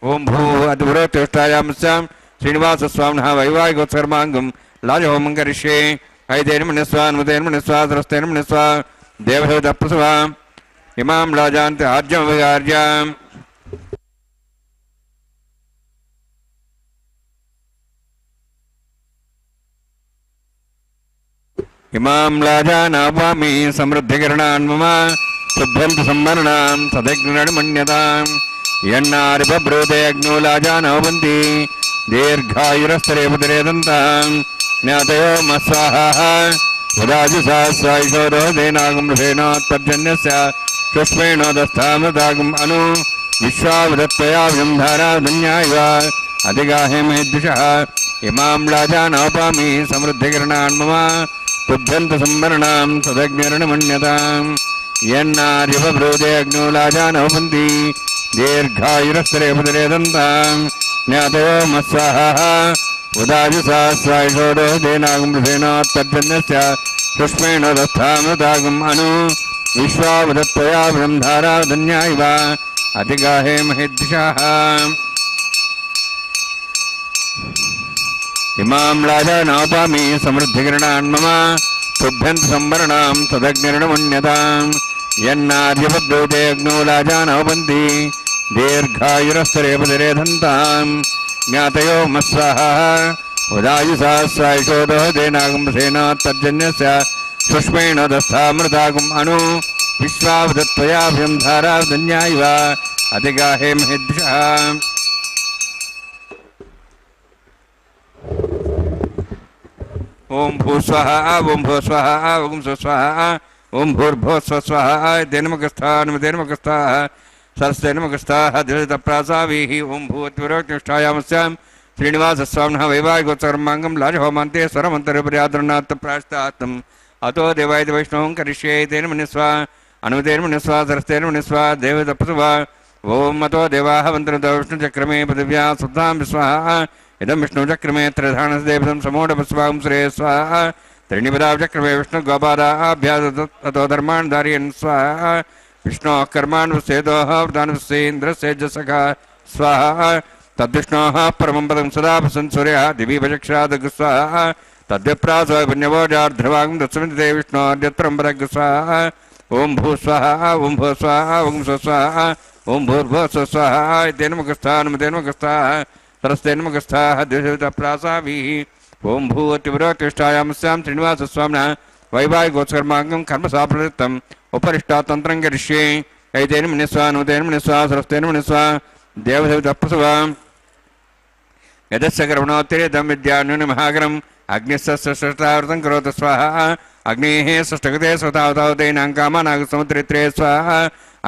ओं भू अद्भुतोष्टायामस्यां श्रीनिवासस्वामिनः वैवाहिकोत्सर्माङ्गं लाजहोमं करिष्ये ऐते नमः नमते नमः सरस्ते नमः देवताप्रसवाम् इमां लाजान्ते आर्यमविगार्याम् इमां लाजानावामि समृद्धिकिरणान् मम शुभ्यन्तु सम्मरणां सदग्निर्मण्यतां यन्नारिब्रूते अग्नो लाजानवन्ति दीर्घायुरस्तरे पुदरे दन्तां ज्ञातयो मस्वाहा उदाजुसास्वायशोरोदेनागमृषेणोत्तर्जन्यस्य पुष्पेणोदस्थामृतागम् अनु विश्वावदत्तया ब्रह्मधाराधन्यायव अधिगाहे महेद्विषः इमां राजानोपामि समृद्धिकिरणान् मम तुभ्यन्त संवरणां सदग्निर्णमन्यताम् यन्नार्यवब्रूदे अग्नो राजानोपन्ति दीर्घायुरस्तरे पुदरे दन्ताम् ज्ञातयो मत्स्वाहा उदाजुसास्वायशोरोदेनागमृषेणोत्तर्जन्यस्य पुष्पेणोदस्थामृतागम् अनु विश्वावदत्तया ब्रह्मधाराधन्यायव अधिगाहे महेद्विषः इमां राजानोपामि समृद्धिकिरणान् मम तुभ्यन्त संवरणां तदग्निर्णमन्यताम् यन्नार्यवब्रूते अग्नो राजानोपन्ति दीर्घायुरस्तरे पुदरे दन्ताम् ज्ञातयो मत्स्वाहा उदायुसास्वायशोरोदेनागमृषेणोत्तर्जन्यस्य पुष्पेणोदस्थामृतागम् अनु विश्वावदत्तया ब्रह्मधाराधन्यायव अधिगाहे महेद्विषः ओम भूस्वाहा ओम भूस्वाहा ओम स्वस्वाहा ओम भूर्भुवस्वस्वाहा देनमगस्थाः सरस्तेनमगस्थाः दृढतप्रासावीः ओम भूवत्विरोक्तिष्ठायामस्यां श्रीनिवासस्वामिनः वैवाहिकोत्सवकर्माङ्गं लाजहोमान्ते स्वरमन्तरपर्यादरणात् प्रायश्चित्तम् अतो देवाय वैष्णवं करिष्ये तेन मन्यस्व अनुतेन मन्यस्व सरस्तेन मन्यस्व देवतपस्व ओम अतो देवाः वन्दन्तो विष्णुचक्रमे पृथिव्या सुतां स्वाहा इदं विष्णुचक्रमे त्रिधानसदेवतं समूढपस्वां श्रेय स्वाहा त्रीणिपदाचक्रमे विष्णुगोपादाभ्यासतो धर्मान् धारयन् स्वाहा विष्णोः कर्मान् वसेदोः वृदानवसेन्द्रसेजसखा स्वाहा तद्विष्णोः परमं पदं सदा वसन् सूर्यः दिवि भजक्षादग् स्वाहा तद्विप्रासो पुण्यवोजार्ध्रवागं दत्समिते विष्णोर्यत्रं पदग् स्वाहा ओं भूस्वाहा ओं भूस्वाहा ओं स्वस्वाहा ओं भूर्भुवस्वस्वाहा तेन मुखस्थाः सरस्तेन मुखस्थाः द्विषप्रासाभिः ओं भूवत्तिपुरोत्तिष्ठायामस्यां श्रीनिवासस्वामिनः वैवाहिकोत्सवकर्माङ्गं कर्मसाप्रवृत्तम् उपरिष्टातन्त्रं करिष्ये एतेन मन्यस्व अनुतेन मन्यस्व सरस्तेन मन्यस्व देवदेवतपस्व यदस्य कर्मणोत्तरेदं विद्यान्युनि महागणम् अग्निस्सष्टावृतं करोतु स्वाहा अग्नेः षष्ठगते स्वतावतावतेनां कामानागसमुद्रित्रे स्वाहा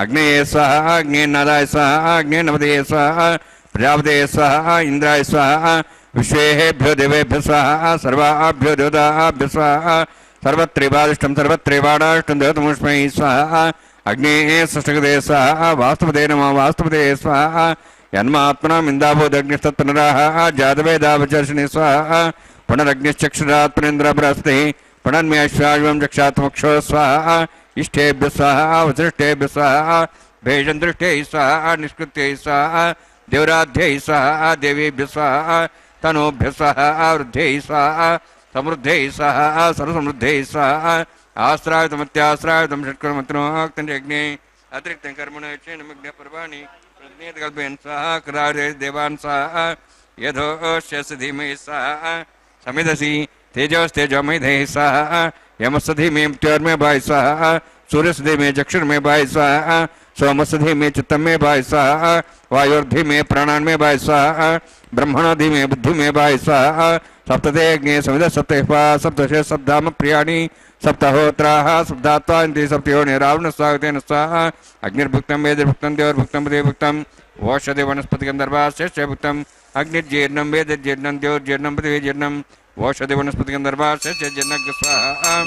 अग्नेये स्वाहा अग्नेन्नादाय स्वाहा अग्नेन्नपदये स्वाहा प्रजापतये स्वाहा इंद्राय स्वाहा विश्वेभ्यो देवेभ्यो स्वाहा सर्वाभ्यो देवताभ्यो स्वाहा सर्वत्रैवादिष्टं सर्वत्रैवाणाष्टं देवतमुष्मै स्वाहा अग्नेः षष्ठगते स्वाहा वास्तुपदे नमः वास्तुपदये स्वाहा यन्मात्मनाम् इन्दाभूदग्निस्तत्पुनराः जातवेदावचर्षिणे स्वाहा पुनरग्निश्चक्षुरात् पुनेन्द्र बृहस्पतिः पुनर्म्याश्वायुवं चक्षात्मक्षो स्वाहा इष्टेभ्य स्वाहा वसिष्ठेभ्य स्वाहा भेषन्दृष्टैः स्वाहा निष्कृत्यै स्वाहा देवराध्यैः स्वाहा देवीभ्य स्वाहा तनोभ्य स्वाहा वृद्ध्यैः स्वाहा समृद्धैः स्वाहा सर्वसमृद्धैः स्वाहा आश्रायुतमत्याश्रायुतं षट्कर्मत्रोक्तञ्जज्ञे अतिरिक्तं कर्मणेक्षेणमग्नपर्वाणि कल्पयन् स्वाहा कृदारे देवान् स्वाहा यथोष्य धीमहि स्वाहा समिदसि तेजोस्तेजोमयधैः स्वाहा यमस्सधि में मृत्योर्मे भाई स्वाहा सूर्यसधि में चक्षुर में भाई स्वाहा सोमसधि में चित्तम में भाई स्वाहा वायोर्धि में प्राणान में भाई स्वाहा ब्रह्मणोधि में बुद्धि में भाई स्वाहा सप्तते अग्ने समिद सप्तः सप्तशे सप्ताम प्रियाणि सप्तहोत्राः सप्तात्वान्ति सप्तयोनि रावण स्वागतेन स्वाहा अग्निर्भुक्तं वेदभुक्तं देवर्भुक्तं पृथिवीभुक्तं वोषधि वनस्पति गन्धर्वाश्च भुक्तं अग्निर्जीर्णं वेदजीर्णं देवर्जीर्णं पृथिवीजीर्णं वोषधि वनस्पति गन्धर्वाश्च जन्नग स्वाहा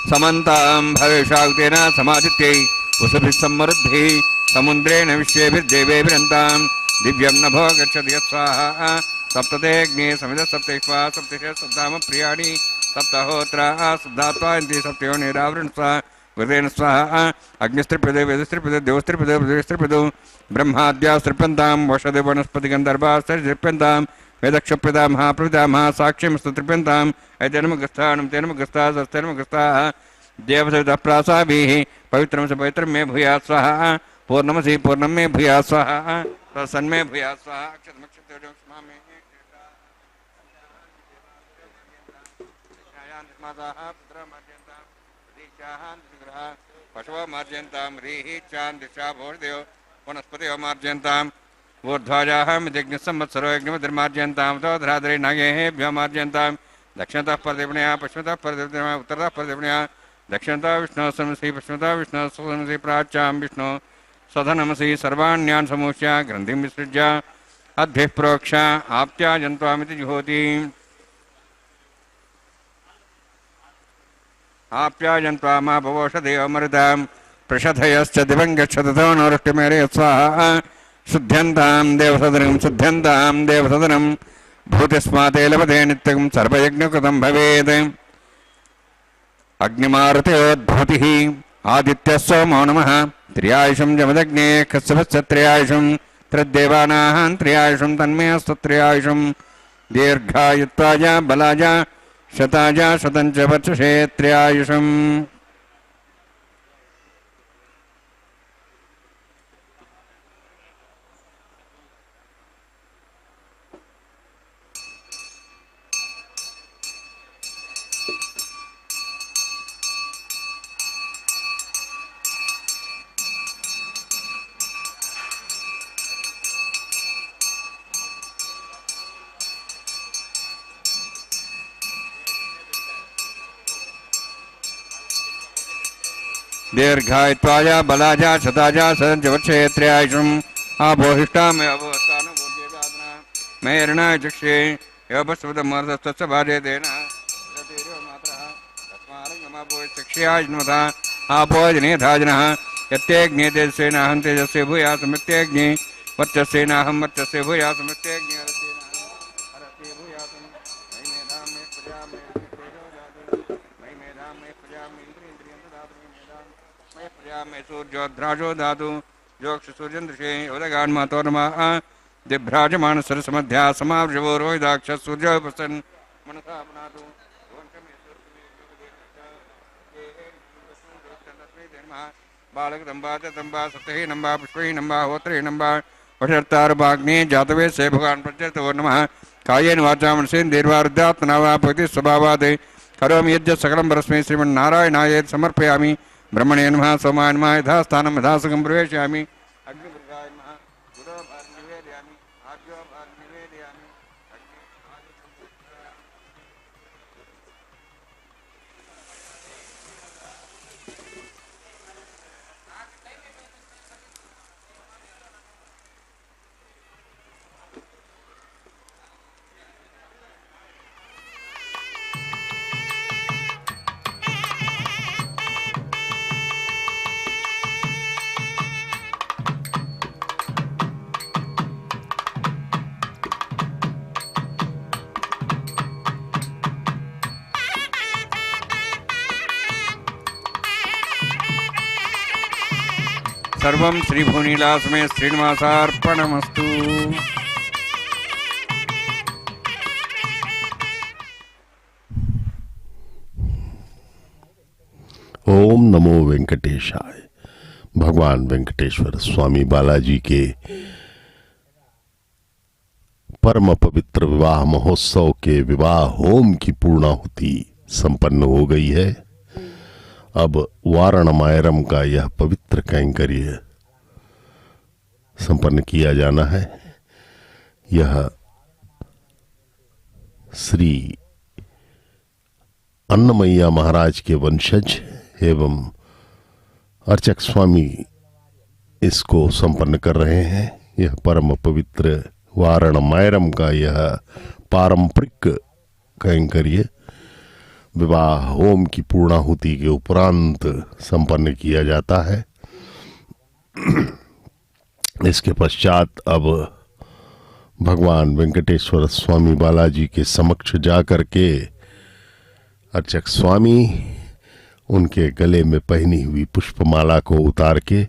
समन्तां भवेशाक्तेन समादित्यै वसुभिः समृद्धिः समुद्रेण विश्वेभिर्देवेभिरन्तां दिव्यं नभो गच्छति स्वाहा सप्तते अग्ने समिद सप्तैः सप्तशे सप्ताम प्रियाणि सप्तहोत्राः सप्तात्वान्ति सप्तयोनिरावृण स्वाहा गुरुदेन स्वाहा अग्निस्त्रिपदे वेदस्त्रिपदे देवस्त्रिपदे पृथिवीस्त्रिपदो ब्रह्माद्यास्त्रिप्यन्तां वषधि वनस्पति गन्धर्वास्त्रिप्यन्तां वेदक्षप्यता महाप्रपितामह साक्ष्यमस्तु त्रिप्यन्तां ऐतेनमुखस्थानं तेनमुखस्थाः सस्तेनमुखस्थाः देवसवितः प्रासाभिः पवित्रं स पवित्रं मे भूयात् स्वाहा पूर्णमसि पूर्णं मे भूयात् स्वाहा तत्सन्मे भूयात् स्वाहा अक्षतमक्षतेजोक्ष्मा मे पशवो मार्जयन्तां ह्रीः चान् दिशा भोर्देव वनस्पतयो मार्जयन्तां ऊर्ध्वाजाः मिदग्निसंवत्सरो यज्ञमतिर्मार्जयन्तां तोधराधरे नागेभ्यो मार्जयन्तां दक्षिणतः परदेवनया पश्चिमतः परदेवनया उत्तरतः परदेवनया दक्षिणतः विष्णु समसि पश्चिमतः विष्णु समसि प्राच्यां विष्णु सधनमसि सर्वाण्यान् समूह्य ग्रन्थिं विसृज्य अद्भिः प्रोक्ष आप्त्याजन्त्वामिति जुहोति आप्यायन्त्वा मा भवोषदेवमृतां प्रशधयश्च दिवं गच्छततो नवृष्टिमेरे स्वाहा शुद्ध्यन्तां देवसदनं भूतिस्माते लभते नित्यं सर्वयज्ञकृतं भवेत् अग्निमारुतयोद्भूतिः आदित्यः सोमो नमः त्र्यायुषं जमदग्ने कश्यपश्च त्र्यायुषं त्रिदेवानां त्र्यायुषं तन्मे अस्तत्र्यायुषं दीर्घायुत्वाय बलाय शताय शतं च वर्षे त्र्यायुषम् दीर्घायुत्वाय बलाय शताय शतं च वर्षे त्र्यायुषम् आबोहिष्टा मे अवोस्तानुभूत्येदातना मे ऋणाय चक्षे योपस्वतमर्धस्तस्य भार्यतेन मात्रः तस्मारङ्गमापोचक्षयाज्नवता आपोजनेधाजनः यत्तेऽग्ने तेजस्वेनाहं तेजस्वे भूयासमृत्येऽग्ने वर्चस्वेनाहं वर्चस्वे भूयासमृत्येऽग्ने हरति भूयासं मयि मेधां मे प्रजा मे तेजो जातु मयि मेधां मे प्रजा मे इन्द्रियं ददातु मे प्रजा मे सूर्योद्राजो धातु योक्षसूर्यन्दृशे उदगान्मातोर्नमः दिभ्राजमान सरसमध्या समावृवो रोहिदाक्ष सूर्योपसन् मनसा पुनातु बालकदम्बा तम्बा सप्तही नम्बा पुष्पही नम्बा होत्री नम्बा वषर्तारुभाग्ने जातवे से भगवान् प्रत्यर्थो नमः कायेन वाचा मनसेन्द्रियर्वारुद्धात्मना वा भक्ति स्वभावादे करोमि यज्ञ सकलं परस्मै श्रीमन्नारायणाय समर्पयामि ब्रह्मणे नमः सोमाय नमः यथा स्थानं यथा सुखं प्रवेशयामि अग्निपुरुषाय नमः गुरो भागं निवेदयामि आज्यो भागं निवेदयामि सर्वं श्रीभूनीलासमे श्रीनिवासार्पणमस्तु। ओम नमो वेंकटेशाय। भगवान वेंकटेश्वर स्वामी बालाजी के परम पवित्र विवाह महोत्सव के विवाह होम की पूर्णाहुति संपन्न हो गई है। अब वारणमायरम का यह पवित्र कैंकर्य संपन्न किया जाना है। यह श्री अन्नमैया महाराज के वंशज एवं अर्चक स्वामी इसको संपन्न कर रहे हैं। यह परम पवित्र वारणमायरम का यह पारंपरिक कैंकर्य विवाह होम की पूर्णाहुति के उपरांत संपन्न किया जाता है। इसके पश्चात अब भगवान वेंकटेश्वर स्वामी बालाजी के समक्ष जाकर के अर्चक स्वामी उनके गले में पहनी हुई पुष्पमाला को उतार के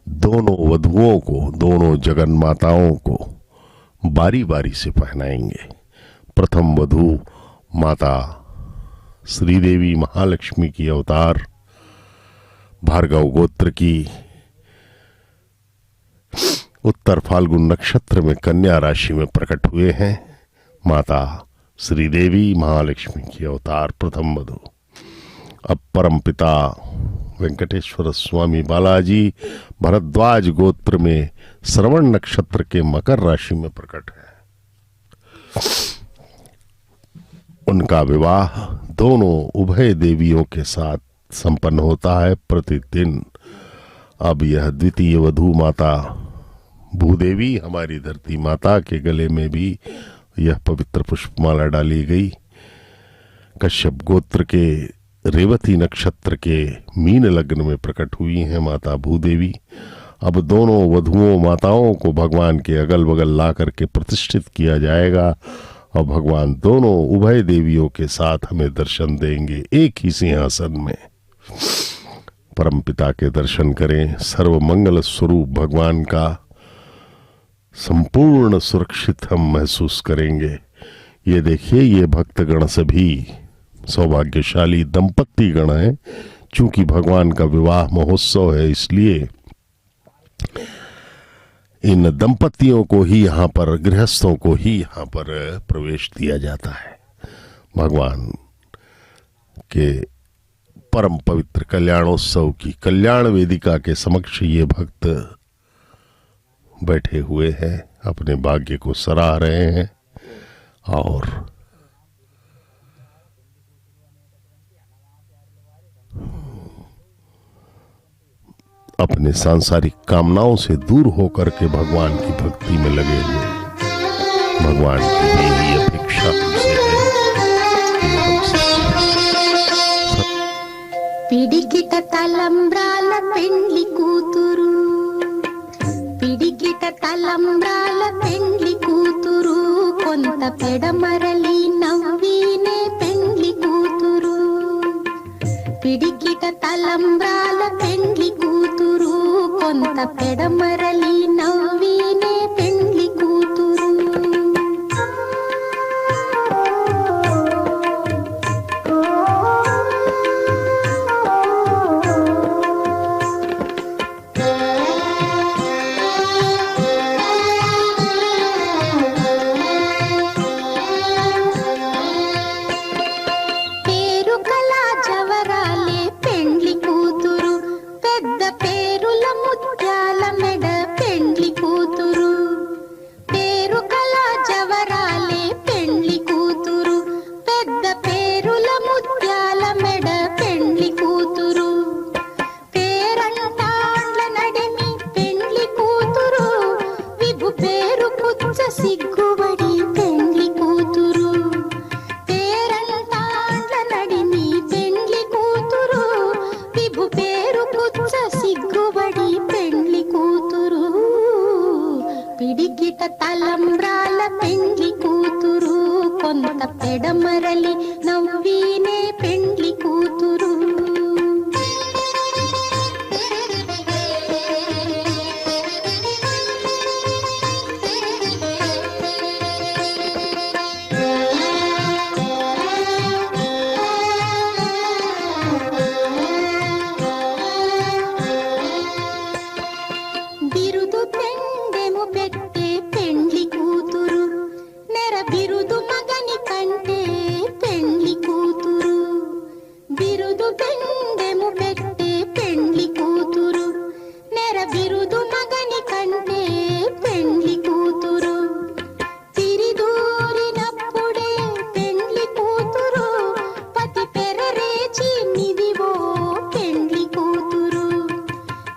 दोनों वधुओं को, दोनों जगन माताओं को बारी बारी से पहनाएंगे। प्रथम वधु माता श्रीदेवी महालक्ष्मी की अवतार भार्गव गोत्र की उत्तर फाल्गुन नक्षत्र में कन्या राशि में प्रकट हुए हैं। माता श्रीदेवी महालक्ष्मी की अवतार प्रथम वधु। अब परमपिता वेंकटेश्वर स्वामी बालाजी भरद्वाज गोत्र में श्रवण नक्षत्र के मकर राशि में प्रकट है। उनका विवाह दोनों उभय देवियों के साथ संपन्न होता है प्रतिदिन। अब यह द्वितीय वधू माता भूदेवी हमारी धरती माता के गले में भी यह पवित्र पुष्पमाला डाली गई। कश्यप गोत्र के रेवती नक्षत्र के मीन लग्न में प्रकट हुई हैं माता भूदेवी। अब दोनों वधुओं माताओं को भगवान के अगल बगल ला करके प्रतिष्ठित किया जाएगा और भगवान दोनों उभय देवियों के साथ हमें दर्शन देंगे एक ही सिंहासन में। परमपिता के दर्शन करें। सर्व मंगल स्वरूप भगवान का संपूर्ण सुरक्षित हम महसूस करेंगे। ये देखिए, ये भक्तगण सभी सौभाग्यशाली दंपत्ति गण हैं। चूंकि भगवान का विवाह महोत्सव है, इसलिए इन दंपतियों को ही यहाँ पर, गृहस्थों को ही यहाँ पर प्रवेश दिया जाता है। भगवान के परम पवित्र कल्याणोत्सव की कल्याण वेदिका के समक्ष ये भक्त बैठे हुए हैं, अपने भाग्य को सराह रहे हैं और अपने सांसारिक कामनाओं से दूर होकर के भगवान की भक्ति में लगे हुए। भगवान की यही अपेक्षा हमसे है कि हम పిడికిట తలంబ్రాల పెండ్లి కూతురు, పిడికిట తలంబ్రాల పెండ్లి కూతురు, కొంత పెడమరలి నవ్వినే పెండ్లి కూతురు. పిడికిట తలంబ్రాల పెండ్లి కూతురు, కొంత పెడమరలి నవ్వినే పెండ్లి కూతురు. సిగ్గుబడి పెండ్లి కూతురు, పేరంటాండ్ల నడిమి పెండ్లి కూతురు, విభు పేరు పుచ్చ సిగ్గుబడి పెండ్లి కూతురు. పిడికిట తలంబ్రాల పెండ్లి కూతురు, కొంత పెడమరలి నవ్వినే పెండ్లి కూతురు. బిరుదు పెండెము పెట్టే పెండ్లి కూతురు, నెర బిరుదు మగని కంటే పెండ్లి కూతురు. బిరుదు పెండెము పెట్టే పెండ్లి కూతురు, నెర బిరుదు మగని కంటే పెండ్లి కూతురు. తిరిదూరినప్పుడే పెండ్లి కూతురు, పతి పెరరేచి నిదివో పెండ్లి కూతురు.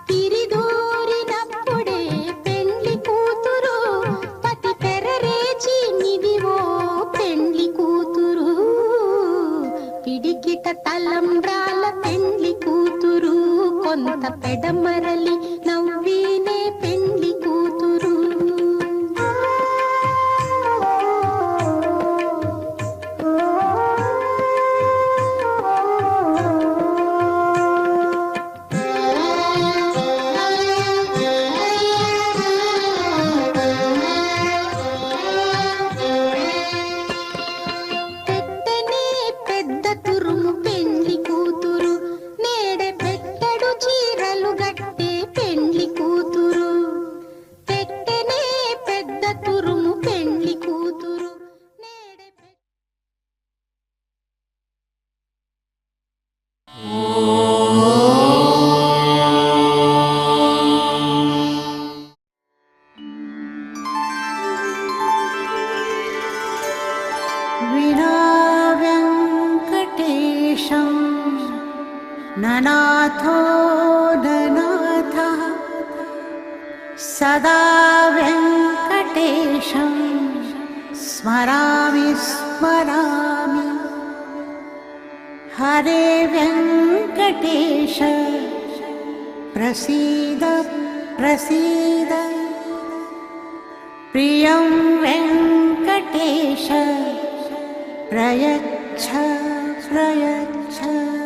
తిరిదూరినప్పుడే పెండ్లి కూతురు, పతి పెరరేచి నిదివో పెండ్లి కూతురు. పిడికిట తలంబ్రాల పెండ్లి కూతురు, కొంత పెడమరలి నవ్వినే పెండ్లి కూతురు. పెట్టనే పెద్ద తురుము పెండ్లి కూతురు, నేడే పెట్టడు చీరలు గట్టే ननाथो ननाथः सदा वेङ्कटेशं स्मरामि स्मरामि हरे वेङ्कटेश प्रसीद प्रसीद प्रियं वेङ्कटेश प्रयच्छ प्रयच्छ